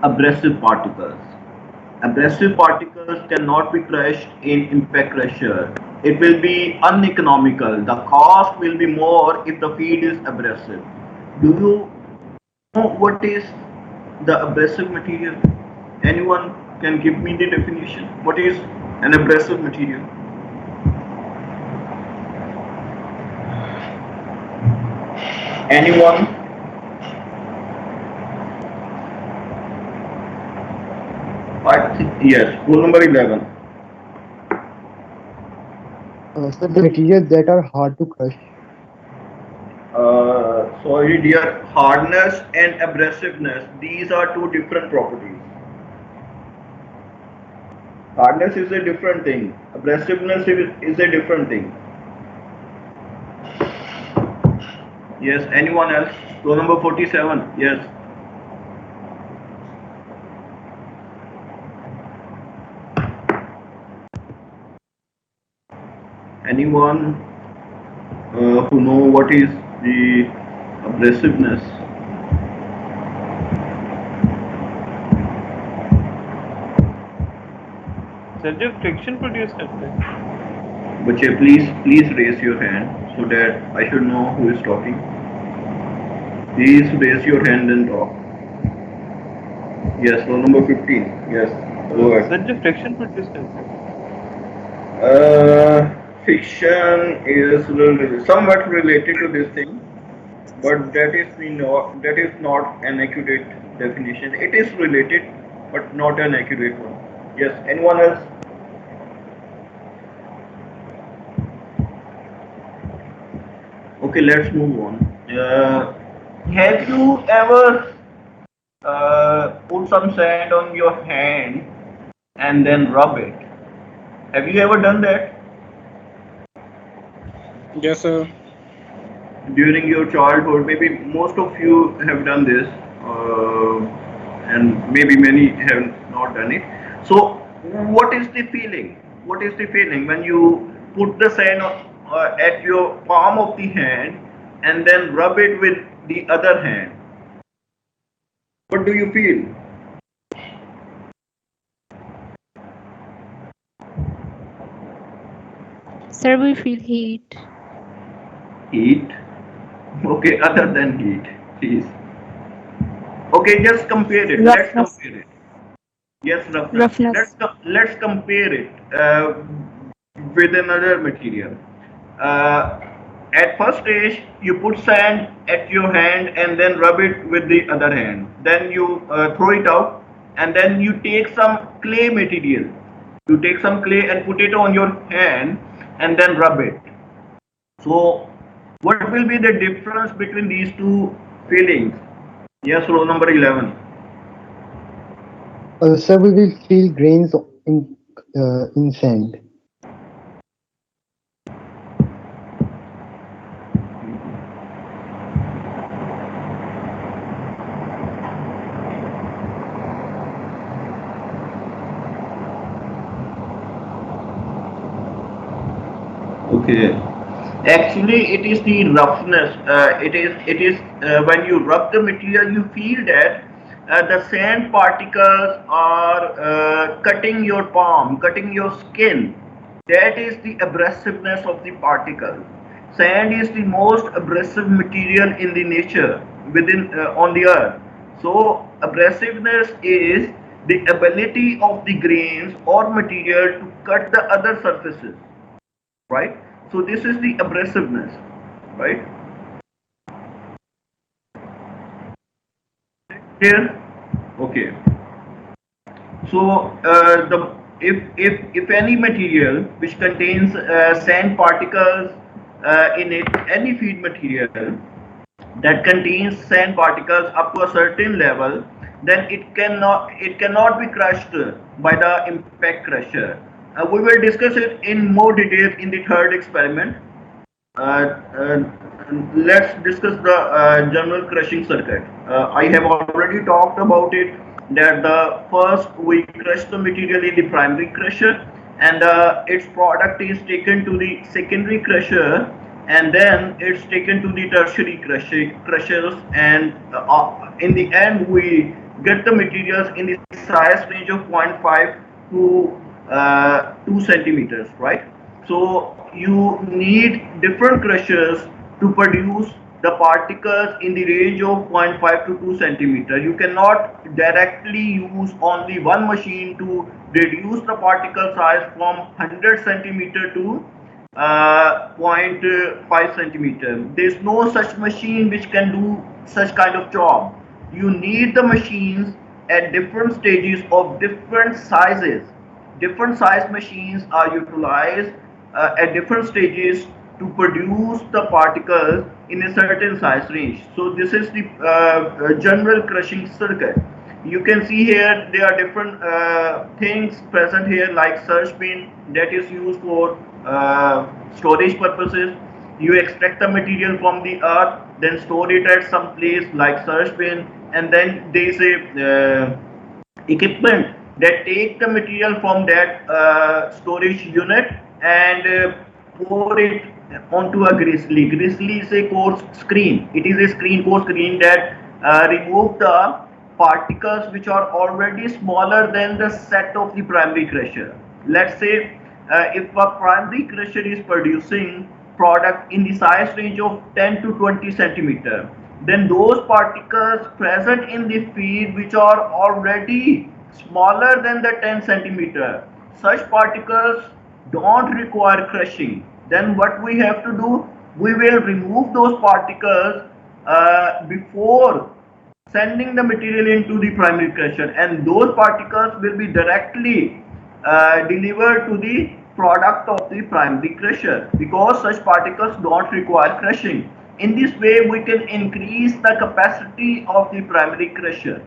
abrasive particles. Abrasive particles cannot be crushed in impact crusher. It will be uneconomical. The cost will be more if the feed is abrasive. Do you know what is the abrasive material? Anyone can give me the definition? What is an abrasive material? Anyone? Yes, rule number 11. So the materials that are hard to crush. Sorry dear, hardness and abrasiveness, these are two different properties. Hardness is a different thing. Abrasiveness is a different thing. Yes, anyone else? Row number 47. Yes. Anyone who know what is the abrasiveness? Sir जो friction produce करते हैं। बच्चे please raise your hand so that I should know who is talking. Please raise your hand and talk. Yes, row number 15. Yes, go ahead. Sir जो friction produce करते हैं। Friction is somewhat related to this thing, but that is not an accurate definition. It is related, but not an accurate one. Yes, anyone else? Okay, let's move on. Have you ever put some sand on your hand and then rub it? Have you ever done that? Yes, sir. during your childhood, maybe most of you have done this, and maybe many have not done it. So, what is the feeling? What is the feeling when you put the sand at your palm of the hand and then rub it with the other hand? What do you feel? Sir, we feel heat. Heat. Okay, other than heat, please. Okay, just compare it. Let's Roughness. compare it. Yes, roughness. Roughness. Let's compare it with another material. Uh, at first stage, you put sand at your hand and then rub it with the other hand. Then you throw it out, and then you take some clay material. You take some clay and put it on your hand, and then rub it. So, what will be the difference between these two feelings? Yes, row number 11. Sir, we will feel grains in sand. Okay. Actually, it is the roughness. It is when you rub the material, you feel that the sand particles are cutting your palm, cutting your skin. That is the abrasiveness of the particle. Sand is the most abrasive material in the nature within on the earth. So abrasiveness is the ability of the grains or material to cut the other surfaces, right? So this is the abrasiveness, right? Here, okay. So if any material which contains sand particles in it, any feed material that contains sand particles up to a certain level, then it cannot be crushed by the impact crusher. We will discuss it in more detail in the third experiment. Let's discuss the general crushing circuit. I have already talked about it, that the first we crush the material in the primary crusher, and its product is taken to the secondary crusher, and then it's taken to the tertiary crushers, and in the end we get the materials in the size range of 0.5 to 2 centimeters, right? So you need different crushers to produce the particles in the range of 0.5 to 2 centimeter. You cannot directly use only one machine to reduce the particle size from 100 centimeter to 0.5 centimeter. There's no such machine which can do such kind of job. You need the machines at different stages of different sizes. Different size machines are utilized at different stages to produce the particles in a certain size range. So this is the general crushing circuit. You can see here there are different things present here, like surge bin that is used for storage purposes. You extract the material from the earth, then store it at some place like surge bin, and then there is a equipment that take the material from that storage unit and pour it onto a grizzly. Grizzly is a coarse screen. It is a coarse screen that remove the particles which are already smaller than the set of the primary crusher. Let's say if a primary crusher is producing product in the size range of 10 to 20 centimeter, then those particles present in the feed which are already smaller than the 10 centimeter, such particles don't require crushing. Then what we have to do, we will remove those particles before sending the material into the primary crusher, and those particles will be directly delivered to the product of the primary crusher, because such particles don't require crushing. In this way, we can increase the capacity of the primary crusher.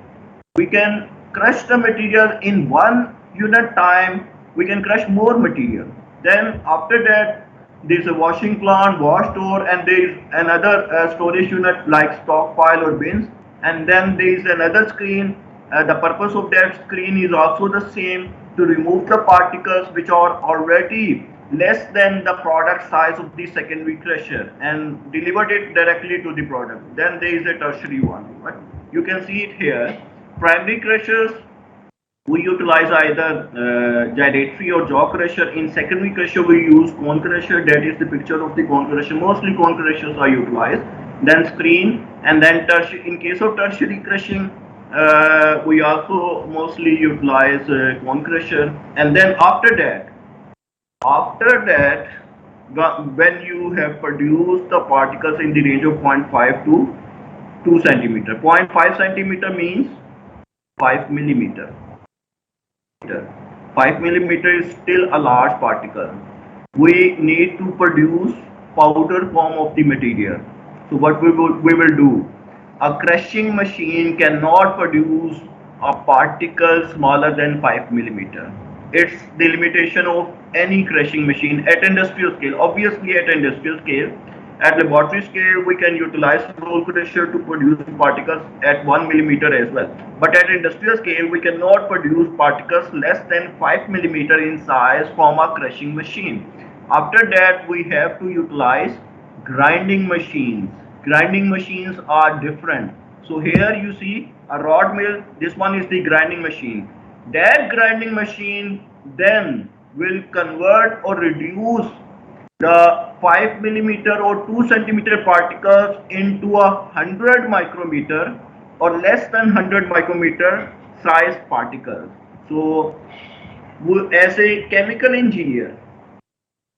We can crush the material in 1 unit time. We can crush more material. Then after that, There is a washing plant, wash store, and there is another storage unit like stockpile or bins. And then there is another screen. The purpose of that screen is also the same, to remove the particles which are already less than the product size of the secondary crusher and delivered it directly to the product. Then there is a tertiary one. Right? You can see it here. Primary crushers, we utilize either gyratory or jaw crusher. In secondary crusher, we use cone crusher. That is the picture of the cone crusher. Mostly cone crushers are utilized. Then screen, and then tertiary. In case of tertiary crushing, we also mostly utilize cone crusher. And then after that, when you have produced the particles in the range of 0.5 to 2 centimeter. 0.5 centimeter means 5 millimeter. 5 millimeter is still a large particle. We need to produce powder form of the material. So what we will do, a crushing machine cannot produce a particle smaller than 5 millimeter. It's the limitation of any crushing machine at industrial scale. Obviously at industrial scale, at laboratory scale, we can utilize roll crusher to produce particles at 1 millimeter as well. But at industrial scale, we cannot produce particles less than 5 millimeter in size from a crushing machine. After that, we have to utilize grinding machines. Grinding machines are different. So here you see a rod mill. This one is the grinding machine. That grinding machine then will convert or reduce the 5 millimeter or 2 centimeter particles into 100 micrometer or less than 100 micrometer size particles. So as a chemical engineer,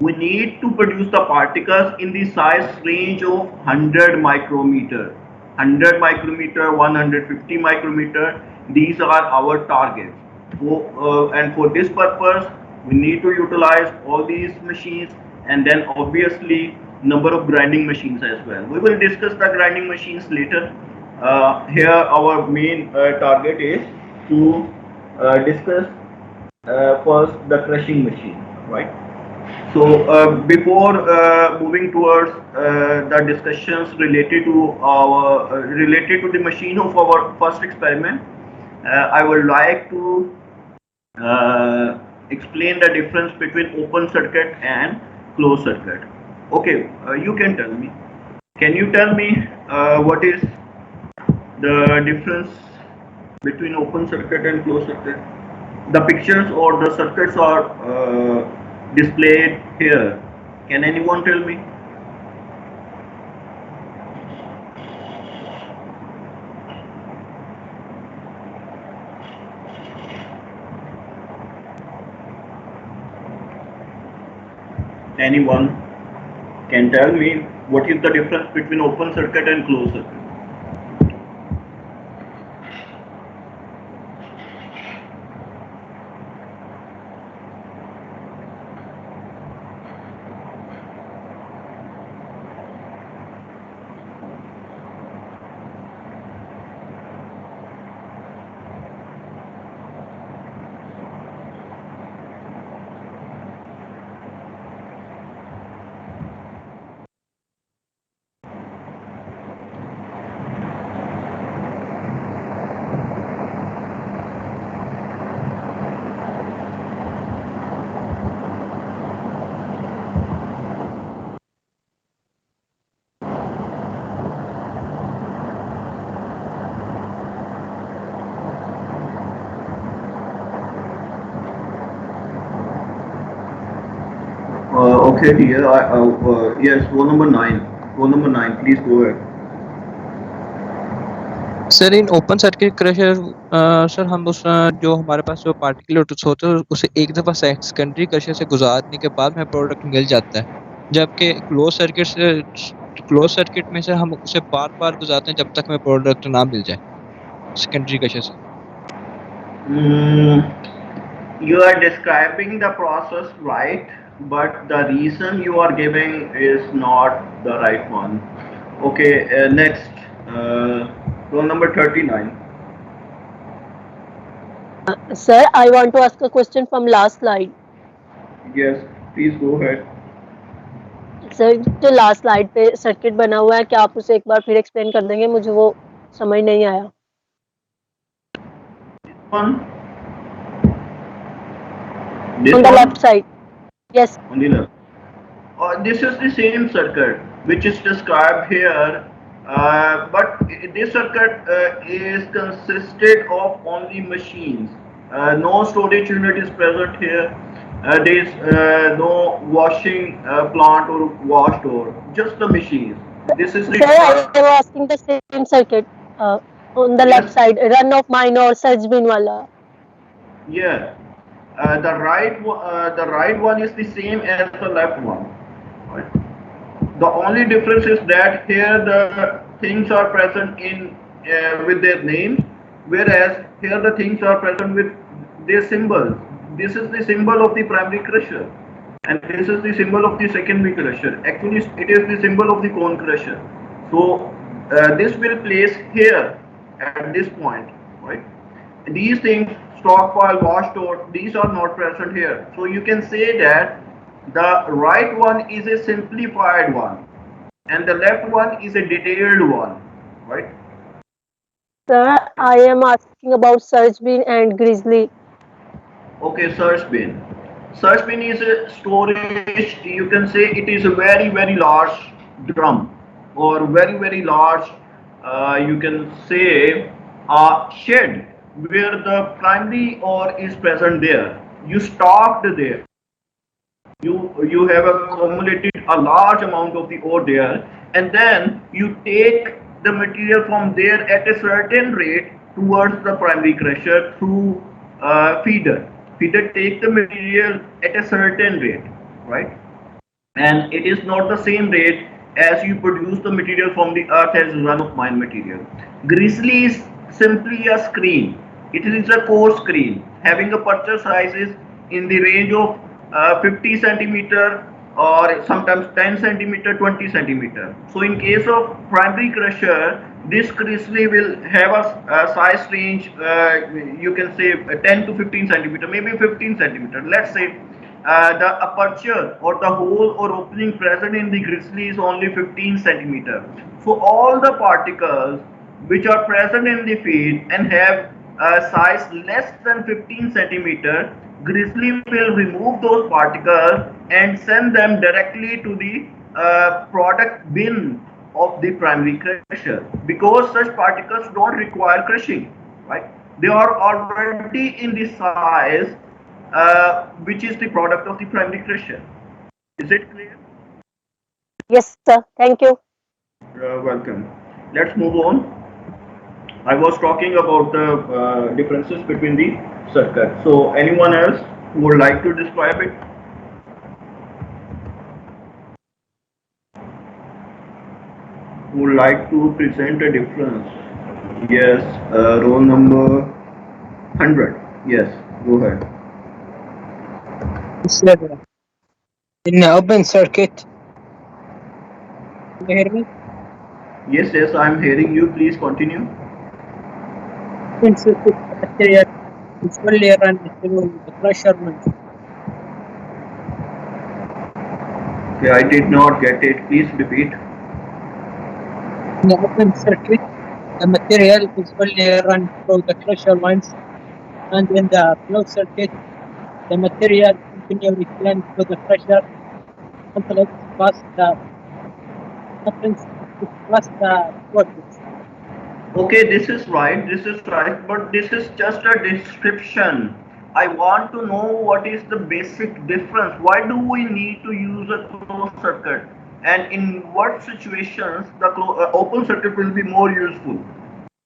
we need to produce the particles in the size range of 100 micrometer. 100 micrometer, 150 micrometer, these are our targets. And for this purpose, we need to utilize all these machines, and then obviously number of grinding machines as well. We will discuss the grinding machines later. Here our main target is to discuss first the crushing machine, right? So before moving towards the discussions related to the machine of our first experiment, I would like to explain the difference between open circuit and closed circuit. Okay, you can tell me. Can you tell me what is the difference between open circuit and closed circuit? The pictures or the circuits are displayed here. Can anyone tell me? Anyone can tell me what is the difference between open circuit and closed circuit? Okay, dear. Yes, row number 9. Row number 9, please go ahead. Sir in open circuit crusher sir हम उस जो हमारे पास जो पार्टिकुलेटर्स होते हैं उसे एक दफ़ा सेकेंडरी क्रशर से गुजारने के बाद में प्रोडक्ट मिल जाता है, जबकि क्लोज सर्किट में से हम उसे बार बार गुजारते हैं जब तक हमें प्रोडक्ट ना मिल जाए सेकेंडरी क्रशर से. You are describing the process right, but the reason you are giving is not the right one. Okay, next, row number 39. Sir, I want to ask a question from last slide. Yes, please go ahead. Sir जो last slide पे circuit बना हुआ है, क्या आप उसे एक बार फिर एक्सप्लेन कर देंगे? मुझे वो समझ नहीं आया। One. On the left side. Yes. On the left. This is the same circuit which is described here, but this circuit is consisted of only machines. No storage unit is present here. There is no washing plant or wash door, just the machines. This is the. Sir, I was asking the same circuit on the left side, run of mine or surge bin wala. Yeah, the right one is the same as the left one. Right. The only difference is that here the things are present in with their names, whereas here the things are present with their symbols. This is the symbol of the primary crusher, and this is the symbol of the secondary crusher. Actually, it is the symbol of the cone crusher. So this will place here at this point, right? These things, stockpile, wash door, these are not present here. So you can say that the right one is a simplified one and the left one is a detailed one, right? Sir, I am asking about surge bin and grizzly. Okay, surge bin. Surge bin is a storage, you can say it is a very, very large drum or very, very large, you can say a shed where the primary ore is present there. You stocked there. You have accumulated a large amount of the ore there, and then you take the material from there at a certain rate towards the primary crusher through feeder. Feeder take the material at a certain rate, right? And it is not the same rate as you produce the material from the earth as run of mine material. Grizzly is simply a screen. It is a core screen having a aperture sizes in the range of 50 centimeter or sometimes 10 centimeter, 20 centimeter. So in case of primary crusher, this grizzly will have a size range, you can say 10 to 15 centimeter, maybe 15 centimeter. Let's say the aperture or the hole or opening present in the grizzly is only 15 centimeter. So all the particles which are present in the feed and have a size less than 15 centimeter, grizzly will remove those particles and send them directly to the product bin of the primary crusher, because such particles don't require crushing, right? They are already in the size which is the product of the primary crusher. Is it clear? Yes, sir. Thank you. You're welcome. Let's move on. I was talking about the differences between the circuits. So anyone else who would like to describe it? Who would like to present a difference? Yes, row number 100. Yes, go ahead. Sir, in open circuit, can you hear me? Yes, I'm hearing you. Please continue. Open circuit material is only run through the crusher one. Okay, I did not get it. Please repeat. In the open circuit, the material is only run through the crusher lines, and in the closed circuit, the material continually run through the crusher until it passes the voltage. Okay, this is right, but this is just a description. I want to know what is the basic difference. Why do we need to use a closed circuit? And in what situations the open circuit will be more useful?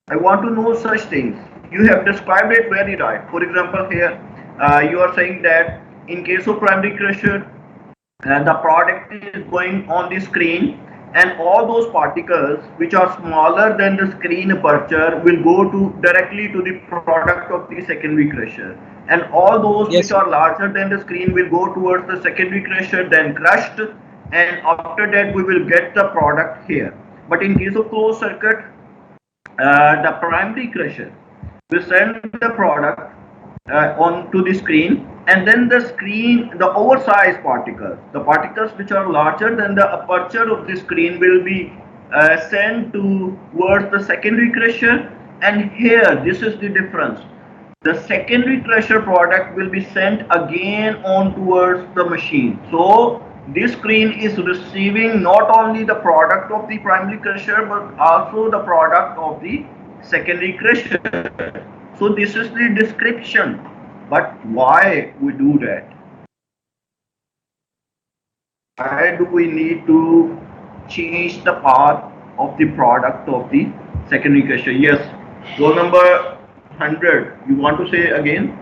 I want to know such things. You have described it very right. For example, here you are saying that in case of primary crusher, the product is going on the screen, and all those particles which are smaller than the screen aperture will go directly to the product of the secondary crusher, and all those which are larger than the screen will go towards the secondary crusher, then crushed, and after that we will get the product here. But in case of closed circuit, the primary crusher will send the product onto the screen, and then the oversized particles, the particles which are larger than the aperture of the screen, will be sent towards the secondary crusher. And here, this is the difference. The secondary crusher product will be sent again on towards the machine. So this screen is receiving not only the product of the primary crusher, but also the product of the secondary crusher. So this is the description. But why we do that? Why do we need to change the path of the product of the secondary crusher? Yes, row number 100. You want to say again?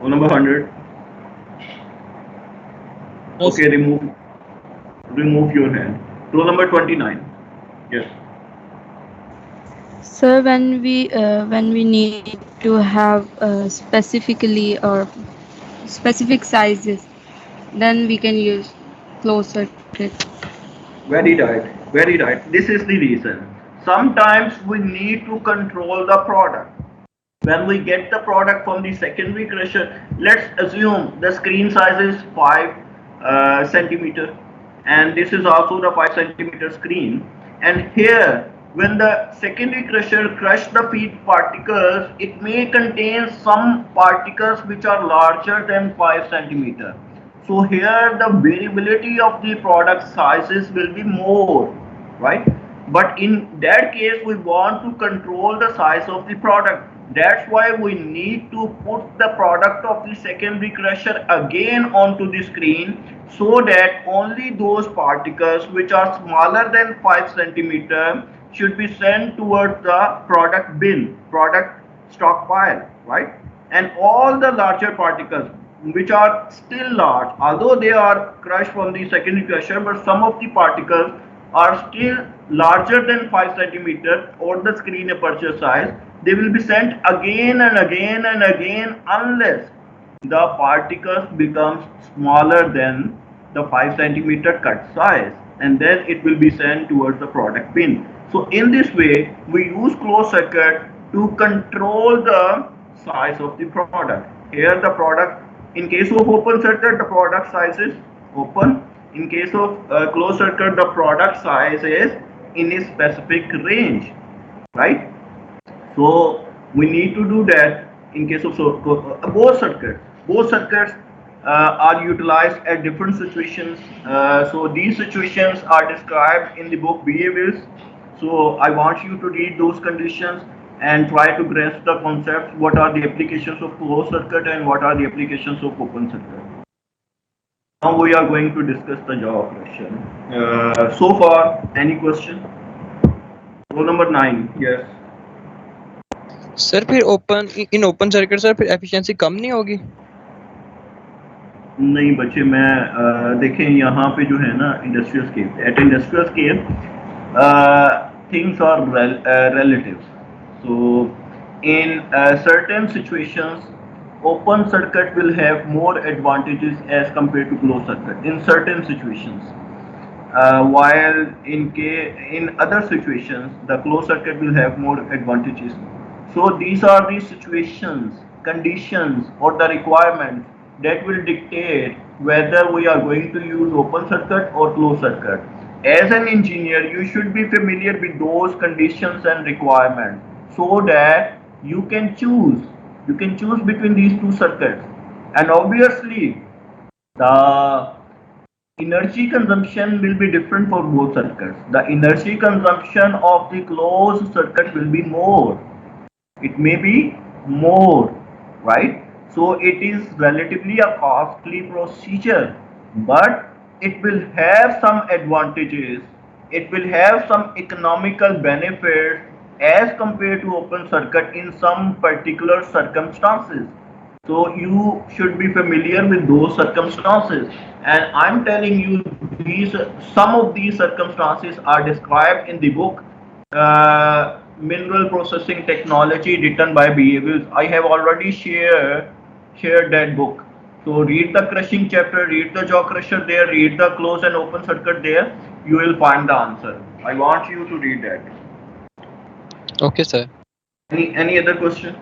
Row number 100. Okay, remove your hand. Row number 29. Yes. Sir, when we need to have specifically or specific sizes, then we can use closed circuit. Very right, very right. This is the reason. Sometimes we need to control the product. When we get the product from the secondary crusher, let's assume the screen size is 5 centimeter, and this is also the 5 centimeter screen. And here, when the secondary crusher crush the feed particles, it may contain some particles which are larger than 5 centimeter. So here the variability of the product sizes will be more, right? But in that case, we want to control the size of the product. That's why we need to put the product of the secondary crusher again onto the screen, so that only those particles which are smaller than 5 centimeter should be sent towards the product bin, product stockpile, right? And all the larger particles which are still large, although they are crushed from the secondary crusher, but some of the particles are still larger than 5 centimeter or the screen aperture size, they will be sent again and again and again unless the particles becomes smaller than the 5 centimeter cut size, and then it will be sent towards the product bin. So in this way, we use closed circuit to control the size of the product. Here the product, in case of open circuit, the product size is open. In case of closed circuit, the product size is in a specific range, right? So we need to do that in case of both circuits. Both circuits are utilized at different situations. So these situations are described in the book Behaviors. So I want you to read those conditions and try to grasp the concepts. What are the applications of closed circuit and what are the applications of open circuit? Now we are going to discuss the jaw question. So far, any question? Row number 9. Yes. Sir फिर open circuit sir फिर efficiency कम नहीं होगी? नहीं बच्चे, मैं देखें यहाँ पे जो है ना industrial scale, at industrial scale things are relative. So in certain situations, open circuit will have more advantages as compared to closed circuit in certain situations, while in other situations the closed circuit will have more advantages. So these are the situations, conditions or the requirements that will dictate whether we are going to use open circuit or closed circuit. As an engineer, you should be familiar with those conditions and requirements so that you can choose between these two circuits. And obviously the energy consumption will be different for both circuits. The energy consumption of the closed circuit will be more. It may be more, right? So it is relatively a costly procedure, but it will have some advantages. It will have some economical benefits as compared to open circuit in some particular circumstances. So you should be familiar with those circumstances, and I'm telling you some of these circumstances are described in the book Mineral Processing Technology, written by Behaviors. I have already shared that book. So read the crushing chapter, read the jaw crusher there, read the closed and open circuit there. You will find the answer. I want you to read that. Okay, sir. Any other question?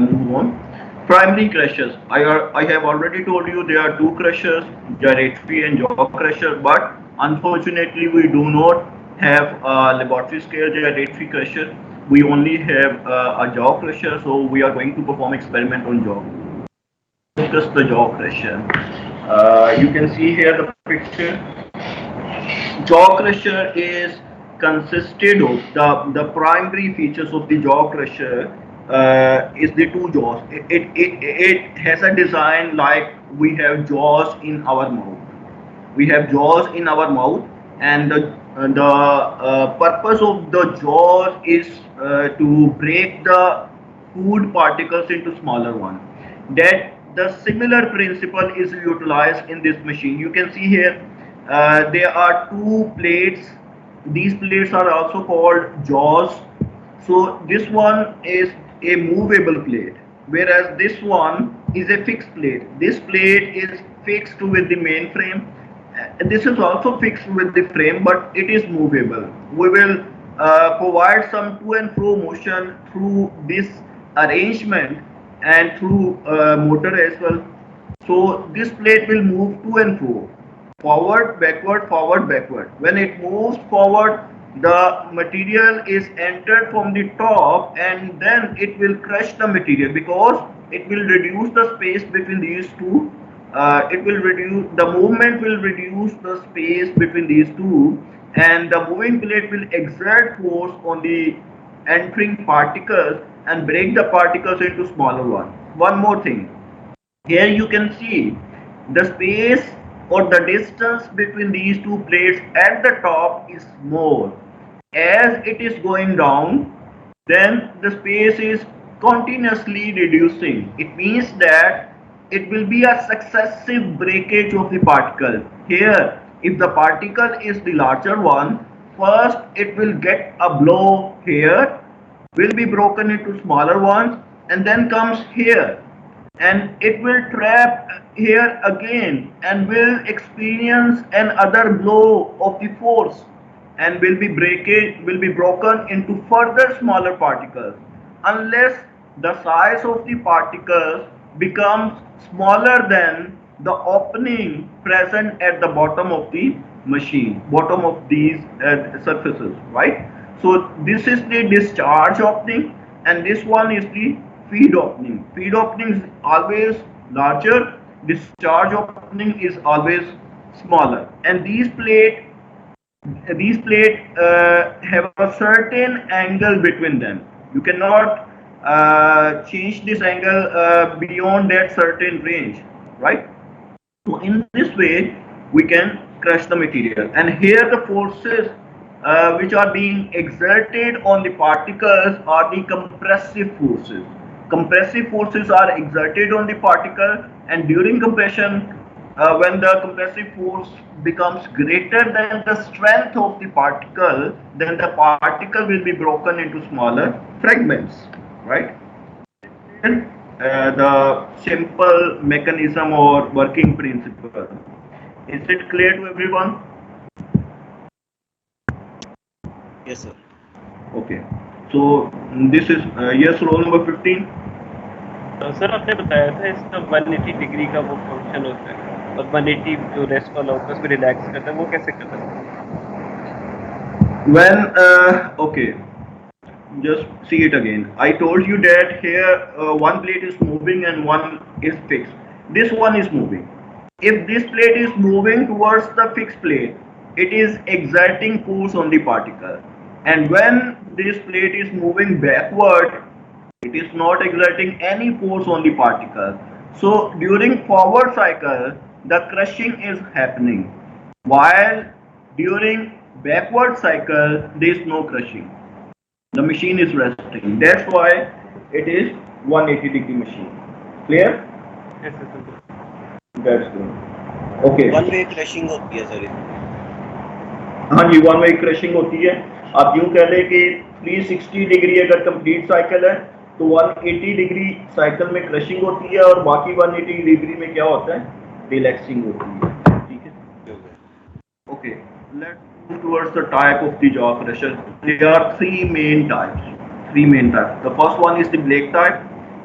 move on. Primary crushers. I have already told you there are two crushers, gyratory and jaw crusher, but unfortunately we do not have a laboratory scale gyratory crusher. We only have a jaw crusher, so we are going to perform experiment on jaw. Discuss the jaw crusher. You can see here the picture. Jaw crusher is consisted of the primary features of the jaw crusher is the two jaws. It has a design like we have jaws in our mouth. We have jaws in our mouth, and the purpose of the jaws is to break the food particles into smaller ones. That the similar principle is utilized in this machine. You can see here there are two plates. These plates are also called jaws. So this one is a movable plate, whereas this one is a fixed plate. This plate is fixed with the main frame. This is also fixed with the frame, but it is movable. We will provide some to and fro motion through this arrangement and through motor as well. So this plate will move to and fro, forward, backward, forward, backward. When it moves forward, the material is entered from the top, and then it will crush the material because it will reduce the space between these two. The movement will reduce the space between these two, and the moving plate will exert force on the entering particles and break the particles into smaller ones. One more thing, here you can see the space or the distance between these two plates at the top is small. As it is going down, then the space is continuously reducing. It means that it will be a successive breakage of the particle. Here, if the particle is the larger one, first it will get a blow here, will be broken into smaller ones, and then comes here, and it will trap here again and will experience another blow of the force and will be broken into further smaller particles unless the size of the particles becomes smaller than the opening present at the bottom of the machine, bottom of these surfaces, right? So this is the discharge opening, and this one is the feed opening. Feed opening is always larger, discharge opening is always smaller, and these plate have a certain angle between them. You cannot change this angle beyond that certain range, right? So in this way we can crush the material, and here the forces which are being exerted on the particles are the compressive forces. Compressive forces are exerted on the particle, and during compression, when the compressive force becomes greater than the strength of the particle, then the particle will be broken into smaller fragments, right? And the simple mechanism or working principle. Is it clear to everyone? Yes, sir. Okay. So this is yes, roll number 15. Sir आपने बताया था इसका 180 degree का वो function होता है और 180 जो रेस्ट वाला होता है उसको रिलैक्स करता है, वो कैसे करता है? When okay, just see it again. I told you that here one plate is moving and one is fixed. This one is moving. If this plate is moving towards the fixed plate, it is exerting force on the particle, and when this plate is moving backward, it is not exerting any force on the particle. So during forward cycle, the crushing is happening, while during backward cycle there is no crushing. The machine is resting. That's why it is 180 degree machine. Clear? Yes, sir. That's good. Okay. One way crushing होती है sir. हाँ जी, one way crushing होती है। आप यूं कह लें कि 360 डिग्री अगर कंप्लीट साइकिल है तो 180 डिग्री साइकिल में क्रशिंग होती है और बाकी 180 डिग्री में क्या होता है, रिलैक्सिंग होती है। ठीक है, okay, let's move towards the type of the jaw crusher. There are three main types. The first one is the Blake type,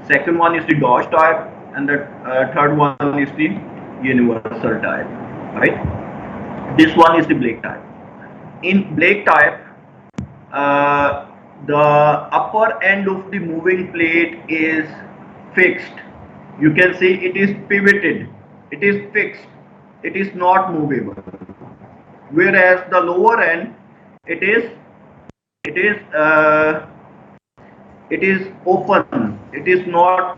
Second one is the Dodge type, and the third one is the universal type, right? This one is the Blake type. In Blake type, the upper end of the moving plate is fixed. You can see it is pivoted, it is fixed, it is not movable. Whereas the lower end, it is open, it is not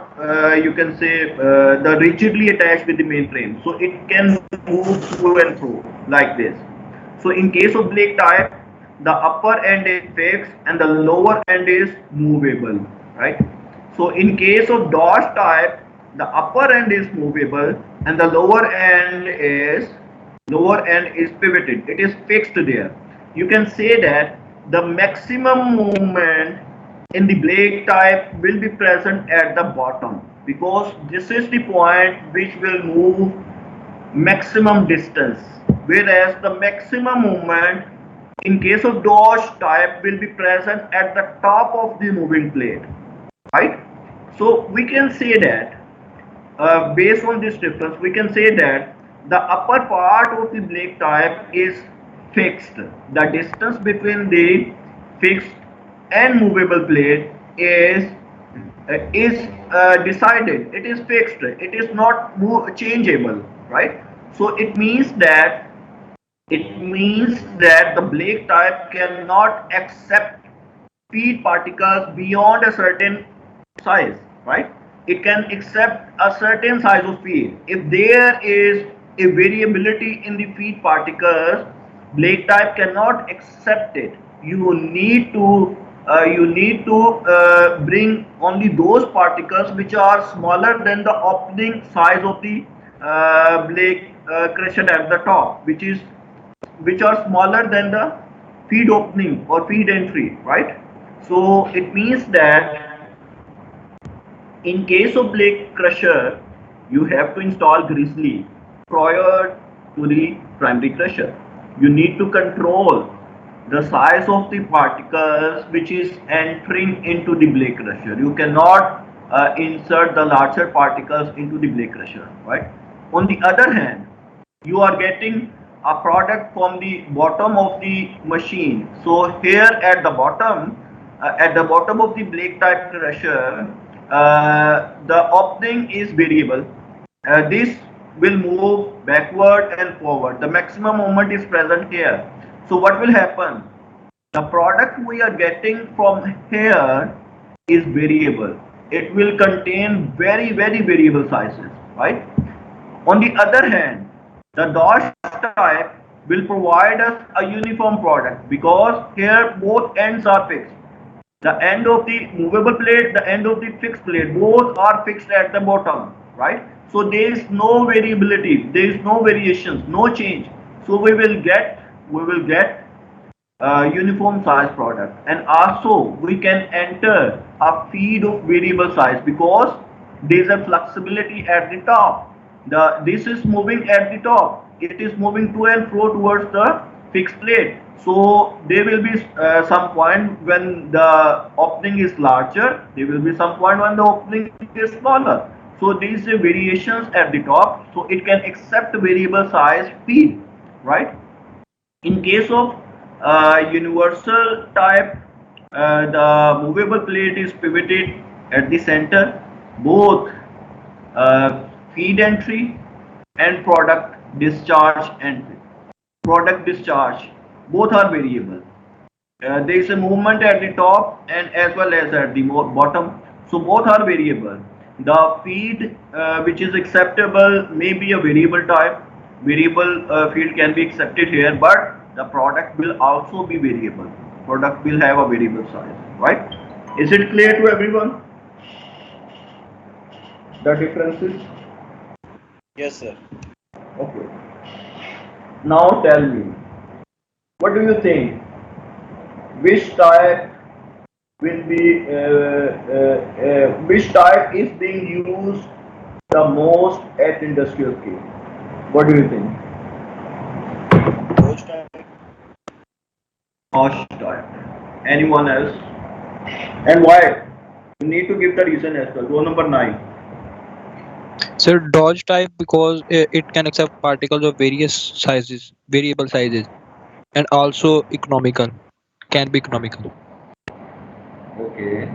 you can say the rigidly attached with the mainframe, so it can move to and fro like this. So in case of Blake type, the upper end is fixed and the lower end is movable, right? So in case of Dodge type, the upper end is movable and the lower end is pivoted, it is fixed there. You can say that the maximum movement in the Blake type will be present at the bottom, because this is the point which will move maximum distance, whereas the maximum movement in case of Dodge type will be present at the top of the moving plate, right? So we can say that based on this difference, we can say that the upper part of the Blake type is fixed. The distance between the fixed and movable plate is decided. It is fixed. It is not changeable, right? So it means that the Blake type cannot accept feed particles beyond a certain size, right? It can accept a certain size of feed. If there is a variability in the feed particles, Blake type cannot accept it. You need to bring only those particles which are smaller than the opening size of the Blake crusher at the top, which are smaller than the feed opening or feed entry, right? So it means that in case of Blake crusher, you have to install Grizzly prior to the primary crusher. You need to control the size of the particles which is entering into the Blake crusher. You cannot insert the larger particles into the Blake crusher, right? On the other hand, you are getting a product from the bottom of the machine. So here at the bottom of the Blake type crusher, the opening is variable. This will move backward and forward. The maximum movement is present here. So what will happen? The product we are getting from here is variable. It will contain very variable sizes, right? On the other hand, the Dodge type will provide us a uniform product, because here both ends are fixed. The end of the movable plate, the end of the fixed plate, both are fixed at the bottom, right? So there is no variability, there is no variations, no change. So we will get uniform size product, and also we can enter a feed of variable size, because there is a flexibility at the top. This is moving at the top, it is moving to and fro towards the fixed plate. So there will be some point when the opening is larger, there will be some point when the opening is smaller. So these are variations at the top, so it can accept variable size feed, right? In case of universal type, the movable plate is pivoted at the center. Both feed entry and product discharge both are variable. There is a movement at the top and as well as at the bottom, so both are variable. The feed which is acceptable may be a variable type. Variable feed can be accepted here, but the product will also be variable. Product will have a variable size, right? Is it clear to everyone? The differences? Yes, sir. Okay. Now tell me, what do you think? Which type will be which type is being used the most at industrial scale? What do you think? Dodge type. Dodge type. Anyone else? And why? You need to give the reason as well. Row number 9. Sir, Dodge type because it can accept particles of various sizes, variable sizes, and also economical, can be economical. Okay.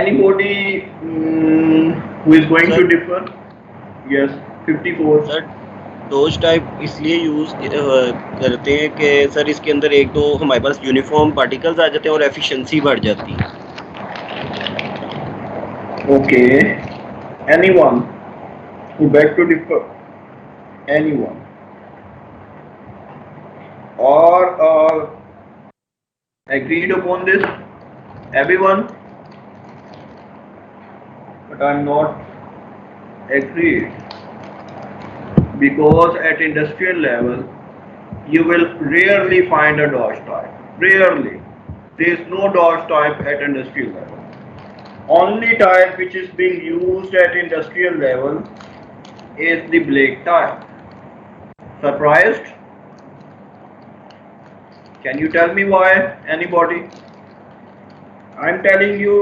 Anybody who is going to differ? Yes, 54. Sir dose type इसलिए use करते हैं कि sir इसके अंदर एक तो हमारे पास uniform particles आ जाते हैं और एफिशिएंसी बढ़ जाती है. Okay. Anyone who beg to differ? Anyone? Or agreed upon this? Everyone? But I'm not agreed. Because at industrial level, you will rarely find a Dodge type. Rarely. There is no Dodge type at industrial level. Only type which is being used at industrial level is the Blake type. Surprised? Can you tell me why? Anybody? I'm telling you,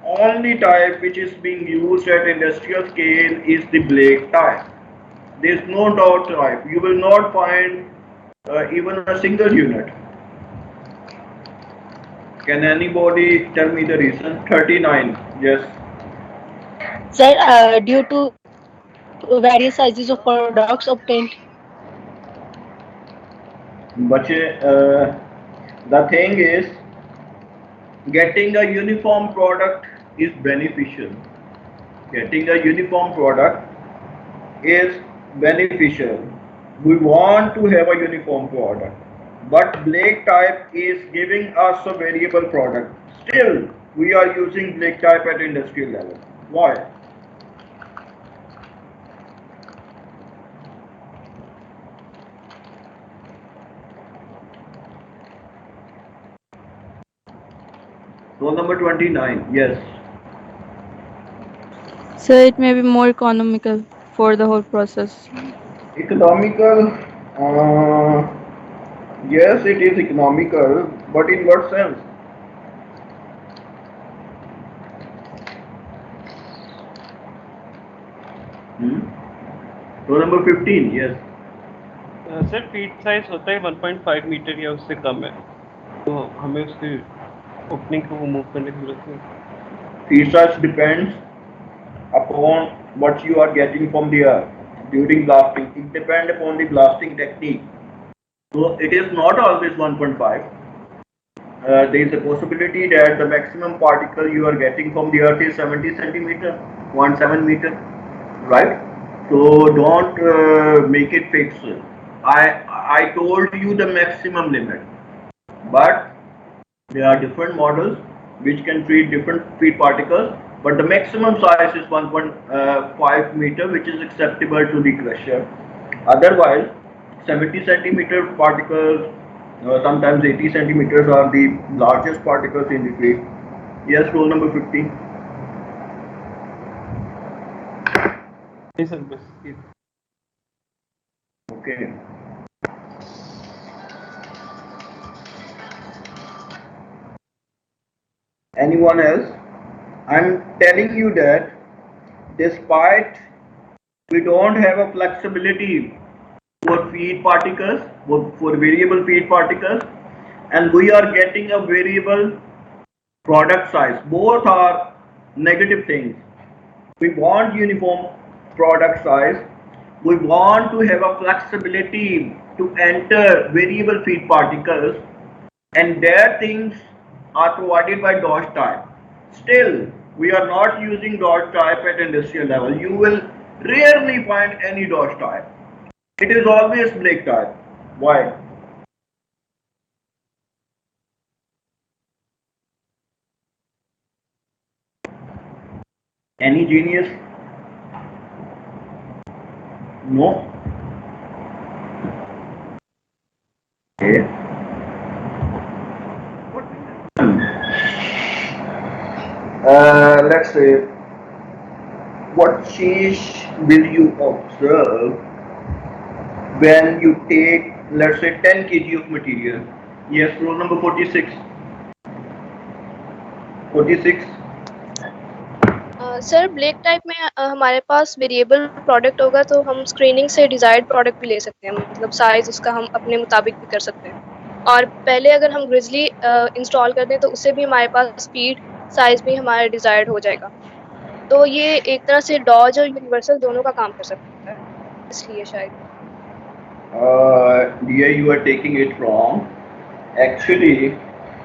only type which is being used at industrial scale is the Blake type. There is no Dodge type. You will not find even a single unit. Can anybody tell me the reason? 39. Yes. Sir, due to various sizes of products obtained. But the thing is, getting a uniform product is beneficial. Getting a uniform product is beneficial. We want to have a uniform product. But Blake type is giving us a variable product. Still, we are using Blake type at industrial level. Why? Roll number 29. Yes. So it may be more economical for the whole process. Economical. Yes, it is economical, but in what sense? Row number 15, yes. Sir feet size होता है 1.5 metre या उससे कम है, तो हमें उसकी opening को move करने की जरूरत नहीं. Feed size depends upon what you are getting from the earth during blasting. It depends upon the blasting technique. So it is not always 1.5. There is a possibility that the maximum particle you are getting from the earth is 70 centimeter, 0.7 meter, right? So don't make it fixed. I told you the maximum limit, but there are different models which can treat different feed particles, but the maximum size is 1.5 meter, which is acceptable to the crusher. Otherwise, 70 centimeter particles, sometimes 80 centimeters are the largest particles in the feed. Yes, roll number 15. Yes, sir, bas. Okay. Anyone else? I'm telling you that despite we don't have a flexibility for feed particles, for variable feed particles, and we are getting a variable product size. Both are negative things. We want uniform product size. We want to have a flexibility to enter variable feed particles, and their things are provided by Dodge type. Still, we are not using Dodge type at industrial level. You will rarely find any Dodge type. It is always Blake type. Why? Any genius? No? Okay. Let's say, what change will you observe when you take, let's say, 10 kg of material? Yes, roll number 46. 46. Sir black type में हमारे पास variable product होगा तो हम screening से desired product भी ले सकते हैं, मतलब साइज उसका हम अपने मुताबिक भी कर सकते हैं। और पहले अगर हम ग्रिजली इंस्टॉल कर दें तो उससे भी हमारे पास स्पीड साइज भी हमारा डिजायर्ड हो जाएगा। तो ये एक तरह से डॉज और यूनिवर्सल दोनों का काम कर सकता है, इसलिए शायद। Dear, you are taking it wrong. Actually,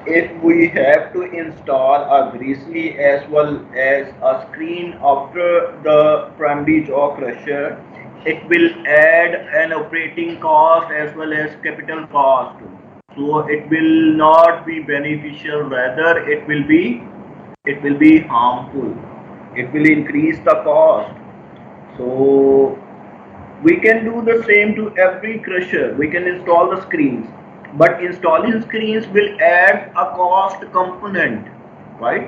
if we have to install a Grizzly as well as a screen after the primary jaw crusher, it will add an operating cost as well as capital cost. So it will not be beneficial, rather it will be harmful. It will increase the cost. So we can do the same to every crusher. We can install the screens, but installing screens will add a cost component, right?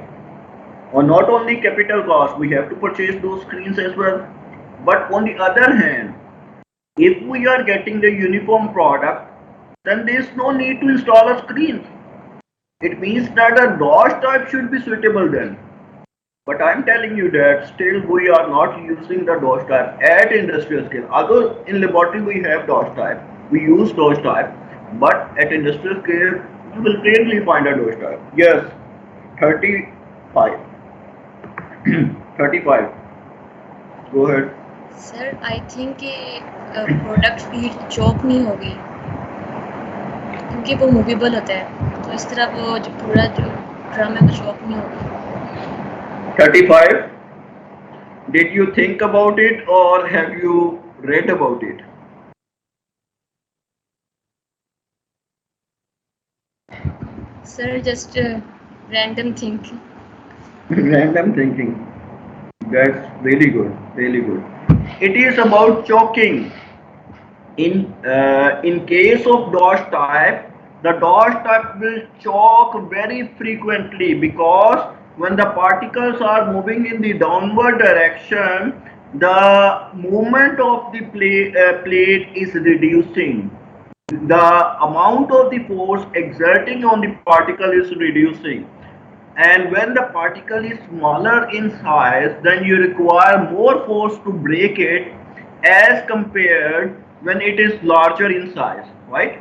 Or not only capital cost, we have to purchase those screens as well. But on the other hand, if we are getting the uniform product, then there is no need to install a screen. It means that a DOS type should be suitable then. But I'm telling you that still we are not using the DOS type at industrial scale. Although in laboratory we have DOS type, we use DOS type, but at industrial scale you will rarely find a DOS type. Yes, 35. 35. Go ahead. Sir I think कि product feed chalk नहीं होगी क्योंकि वो movable होता है, तो इस तरह वो जो पूरा जो ड्रम है वो चॉक नहीं होगा। 35. Did you think about it or have you read about it? Sir, just random thinking. Random thinking. That's really good. Really good. It is about choking. In case of DOS type, the DOS type will choke very frequently because when the particles are moving in the downward direction, the movement of the plate is reducing. The amount of the force exerting on the particle is reducing. And when the particle is smaller in size, then you require more force to break it as compared when it is larger in size, right?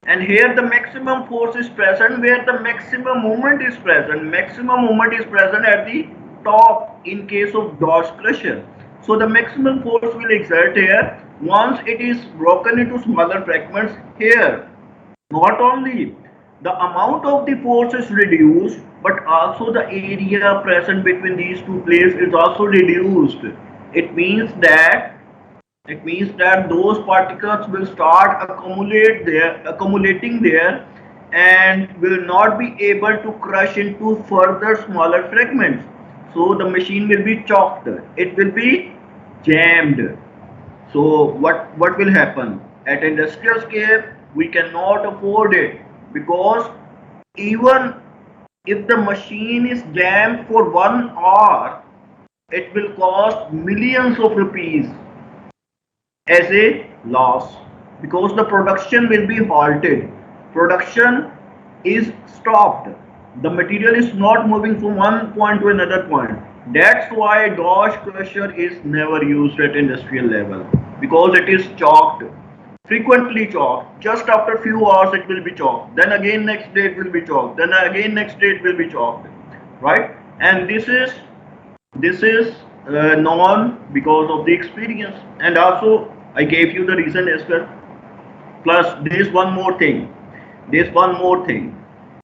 And here the maximum force is present where the maximum movement is present. Maximum movement is present at the top in case of DOS crusher. So the maximum force will exert here once it is broken into smaller fragments here. Not only the amount of the force is reduced, but also the area present between these two plates is also reduced. It means that those particles will start accumulating there and will not be able to crush into further smaller fragments. So the machine will be choked. It will be jammed. So what will happen? At industrial scale, we cannot afford it because even if the machine is jammed for 1 hour, it will cost millions of rupees as a loss because the production will be halted. Production is stopped. The material is not moving from one point to another point. That's why DOS crusher is never used at industrial level because it is choked, frequently choked. Just after few hours it will be choked. Then again next day it will be choked. Then again next day it will be choked, right? And this is known because of the experience, and also I gave you the reason as well. Plus there is one more thing.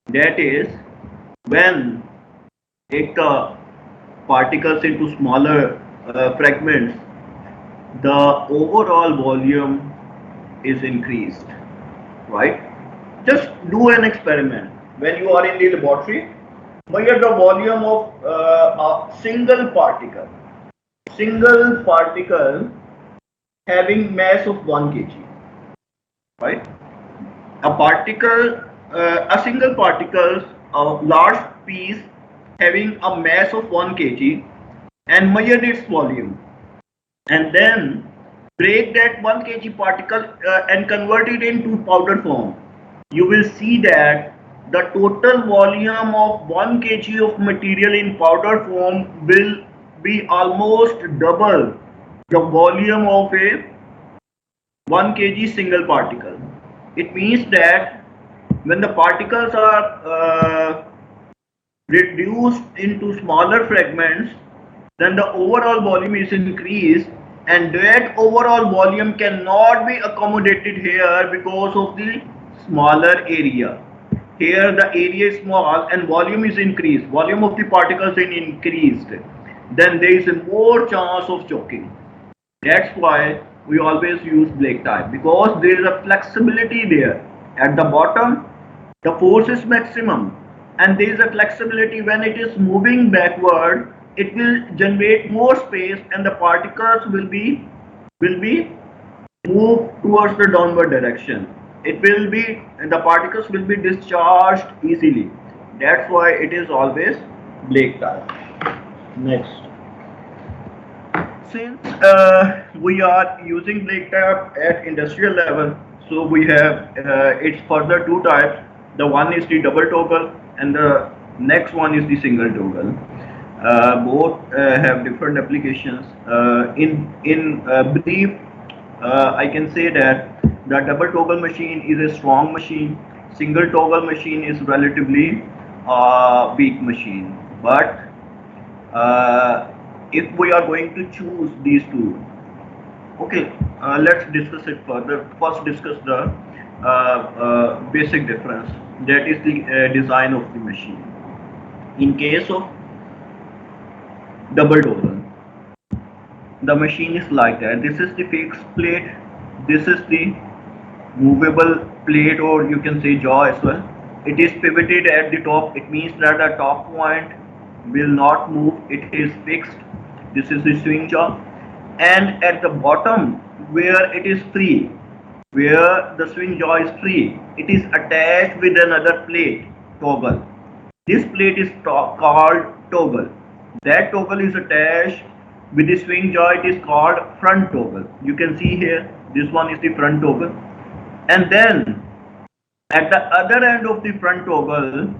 That is when take the particles into smaller fragments, the overall volume is increased, right? Just do an experiment. When you are in the laboratory, measure the volume of a single particle having mass of 1 kg, right? A single particle, a large piece having a mass of 1 kg, and measure its volume, and then break that 1 kg particle and convert it into powder form. You will see that the total volume of 1 kg of material in powder form will be almost double the volume of a 1 kg single particle. It means that when the particles are reduced into smaller fragments, then the overall volume is increased, and that overall volume cannot be accommodated here because of the smaller area. Here the area is small and volume is increased, volume of the particles is increased, then there is a more chance of choking. That's why we always use Blake type, because there is a flexibility there. At the bottom, the force is maximum, and there is a flexibility. When it is moving backward, it will generate more space, and the particles will be moved towards the downward direction. It will be, and the particles will be discharged easily. That's why it is always Blake type. Next. Since we are using Blake type at industrial level, so we have it's further two types. The one is the double toggle, and the next one is the single toggle. Both have different applications. In brief, I can say that the double toggle machine is a strong machine. Single toggle machine is relatively weak machine. But if we are going to choose these two, okay, let's discuss it further. First, discuss the basic difference. That is the design of the machine. In case of double toggle, the machine is like that. This is the fixed plate. This is the movable plate, or you can say jaw as well. It is pivoted at the top. It means that the top point will not move. It is fixed. This is the swing jaw. And at the bottom, where it is free, where the swing jaw is free, it is attached with another plate, toggle. This plate is called toggle. That toggle is attached with the swing jaw. It is called front toggle. You can see here, this one is the front toggle. And then at the other end of the front toggle,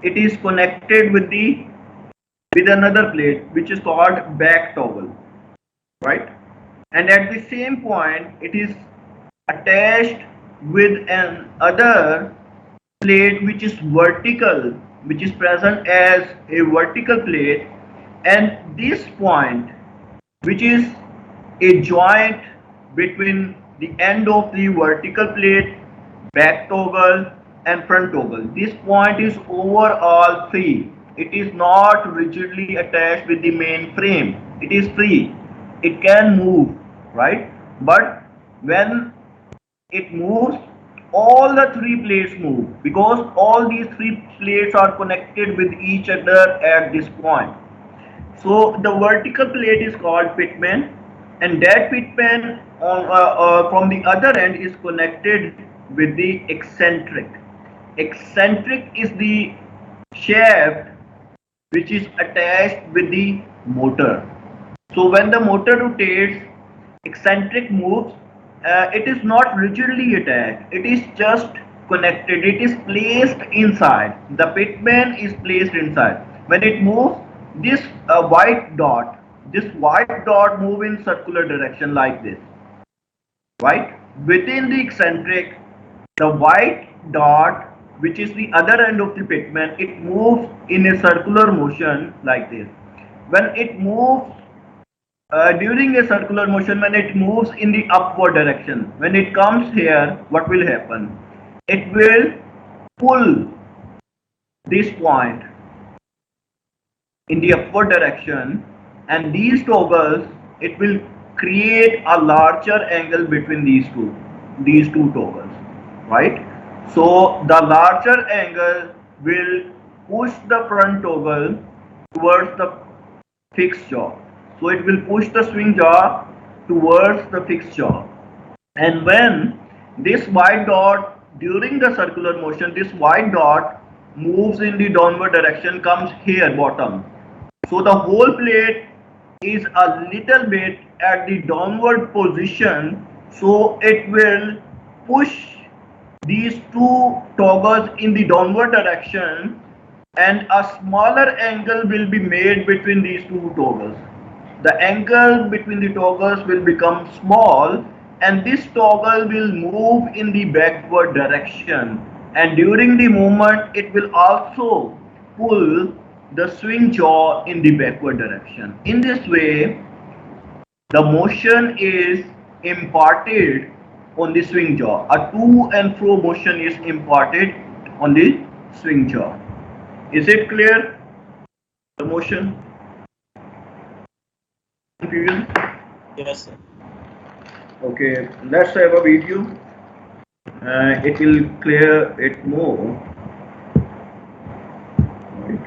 it is connected with another plate, which is called back toggle, right? And at the same point, it is attached with another plate which is vertical, which is present as a vertical plate, and this point, which is a joint between the end of the vertical plate, back toggle and front toggle. This point is overall free. It is not rigidly attached with the main frame. It is free. It can move, right? But when it moves, all the three plates move, because all these three plates are connected with each other at this point. So the vertical plate is called pitman, and that pitman from the other end is connected with the eccentric. Eccentric is the shaft which is attached with the motor. So when the motor rotates, eccentric moves. It is not rigidly attached. It is just connected. It is placed inside. The pitman is placed inside. When it moves, this white dot move in circular direction like this, right? Within the eccentric, the white dot, which is the other end of the pitman, it moves in a circular motion like this. When it moves during a circular motion, when it moves in the upward direction, when it comes here, what will happen? It will pull this point in the upward direction, and these toggles, it will create a larger angle between these two toggles, right? So the larger angle will push the front toggle towards the fixed jaw. So it will push the swing jaw towards the fixed jaw. And when this white dot, during the circular motion, this white dot moves in the downward direction, comes here bottom. So the whole plate is a little bit at the downward position, so it will push these two toggles in the downward direction, and a smaller angle will be made between these two toggles. the angle between the toggles will become small, and this toggle will move in the backward direction, and during the movement it will also pull the swing jaw in the backward direction. In this way, the motion is imparted on the swing jaw. A to and fro motion is imparted on the swing jaw. Is it clear? The motion? Confusion? Yes, sir. Okay, let's have a video. It will clear it more. Right.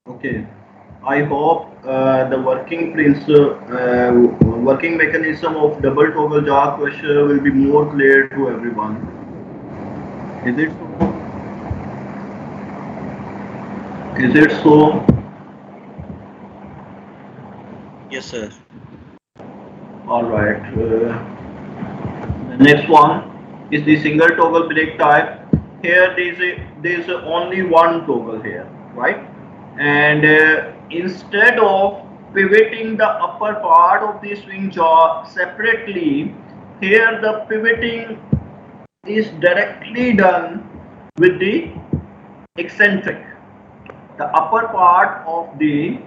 Okay, I hope the working mechanism of double toggle jaw crusher will be more clear to everyone. Is it so? Is it so? Yes, sir. All right. The next one is the single toggle brake type. Here there is only one toggle here, right? And instead of pivoting the upper part of the swing jaw separately, here the pivoting is directly done with the eccentric. The upper part of the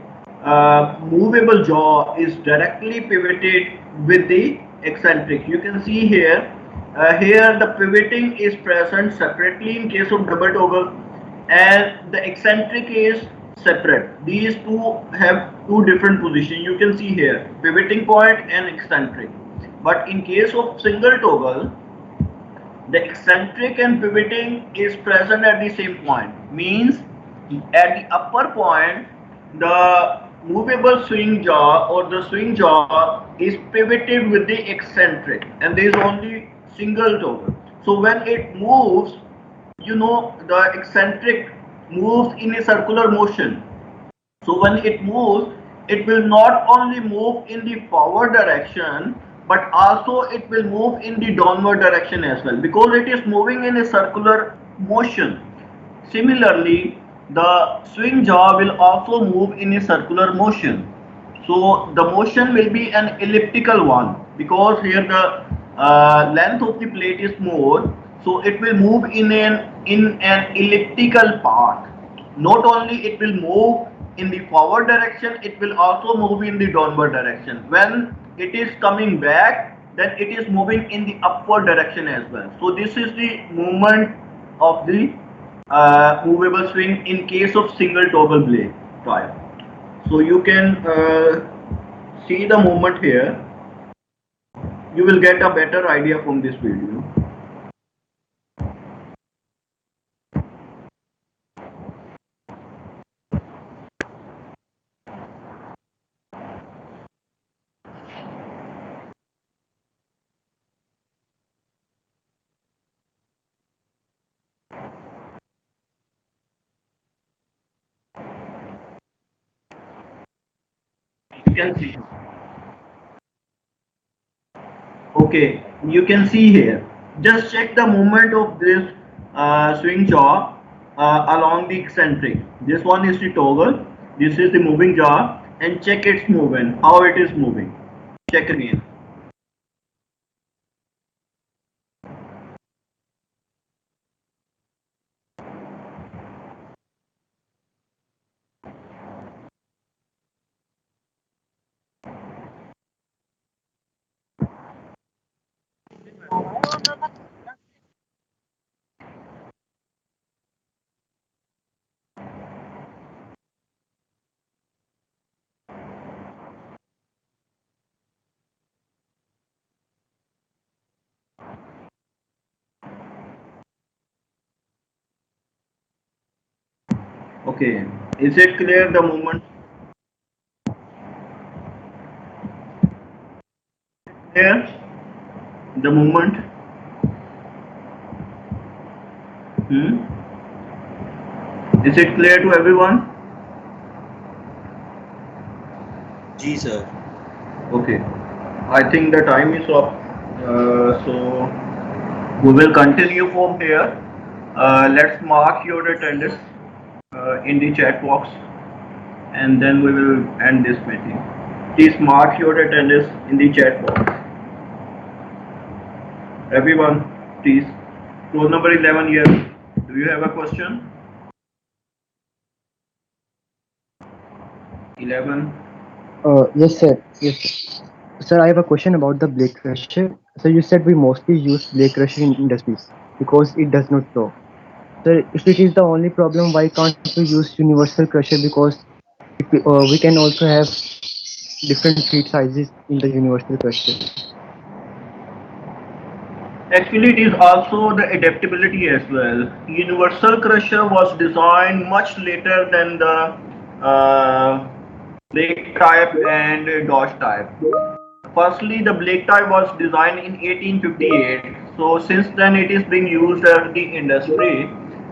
movable jaw is directly pivoted with the eccentric. You can see here, here the pivoting is present separately in case of double toggle, and the eccentric is separate. These two have two different positions. You can see here, pivoting point and eccentric. But in case of single toggle, the eccentric and pivoting is present at the same point. Means at the upper point, the movable swing jaw or the swing jaw is pivoted with the eccentric, and there is only single toggle. So when it moves, you know, the eccentric moves in a circular motion. So when it moves, it will not only move in the forward direction, but also it will move in the downward direction as well, because it is moving in a circular motion. Similarly, the swing jaw will also move in a circular motion. So the motion will be an elliptical one because here the length of the plate is more, so it will move in an elliptical path. Not only it will move in the forward direction, it will also move in the downward direction. When it is coming back, then it is moving in the upward direction as well. So this is the movement of the movable swing in case of single toggle blade type. So you can see the movement here. You will get a better idea from this video. You can see. Okay, you can see here. Just check the movement of this swing jaw along the eccentric. This one is the toggle. This is the moving jaw, and check its movement. How it is moving. Check again. Okay, is it clear the movement? Clear the movement? Is it clear to everyone? जी sir. Okay, I think the time is up. So we will continue from here. Let's mark your attendance in the chat box, and then we will end this meeting. Please mark your attendance in the chat box. Everyone, please. Roll number 11 here. Do you have a question? 11. Yes, sir. Yes, sir. Sir, I have a question about the blade crusher. So you said we mostly use blade crusher in industries because it does not flow. Sir, if it is the only problem, why can't we use universal crusher? Because we can also have different feet sizes in the universal crusher. Actually, it is also the adaptability as well. Universal crusher was designed much later than the Blake type and Dodge type. Firstly, the Blake type was designed in 1858. So since then it is being used in the industry.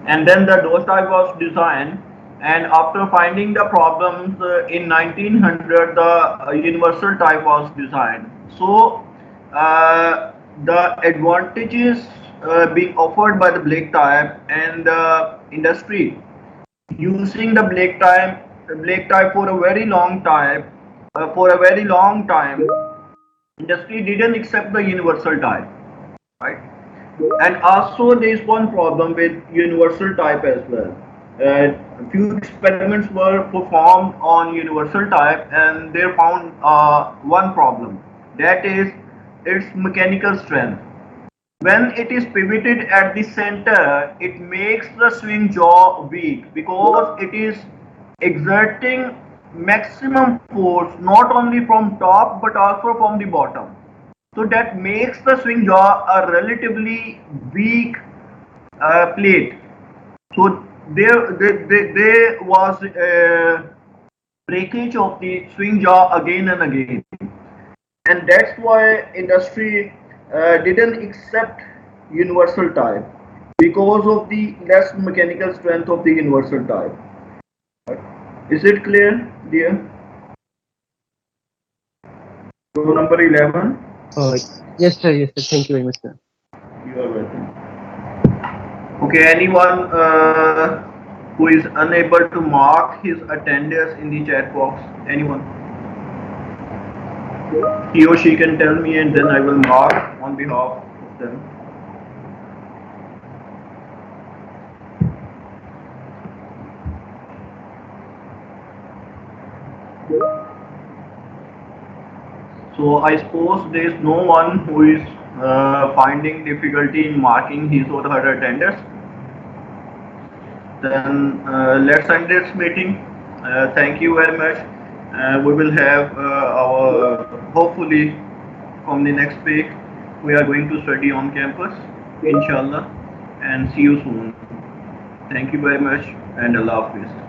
And then the Dodge type was designed. And after finding the problems in 1900, the universal type was designed. So the advantages being offered by the Blake type and the industry using the Blake type for a very long time, industry didn't accept the universal type, right? And also there is one problem with universal type as well. A few experiments were performed on universal type, and they found one problem, that is its mechanical strength. When it is pivoted at the center, it makes the swing jaw weak because it is exerting maximum force not only from top but also from the bottom. So that makes the swing jaw a relatively weak plate. So there was a breakage of the swing jaw again and again, and that's why industry didn't accept universal type because of the less mechanical strength of the universal type. Is it clear, dear? So number 11. Yes, sir. Yes, sir. Thank you very much, sir. You are welcome. Okay, anyone who is unable to mark his attendance in the chat box? Anyone? He or she can tell me and then I will mark on behalf of them. So I suppose there is no one who is finding difficulty in marking his or her attendance. Then let's end this meeting. Thank you very much. We will have our, hopefully from the next week, we are going to study on campus, inshallah, and see you soon. Thank you very much and Allah Hafiz.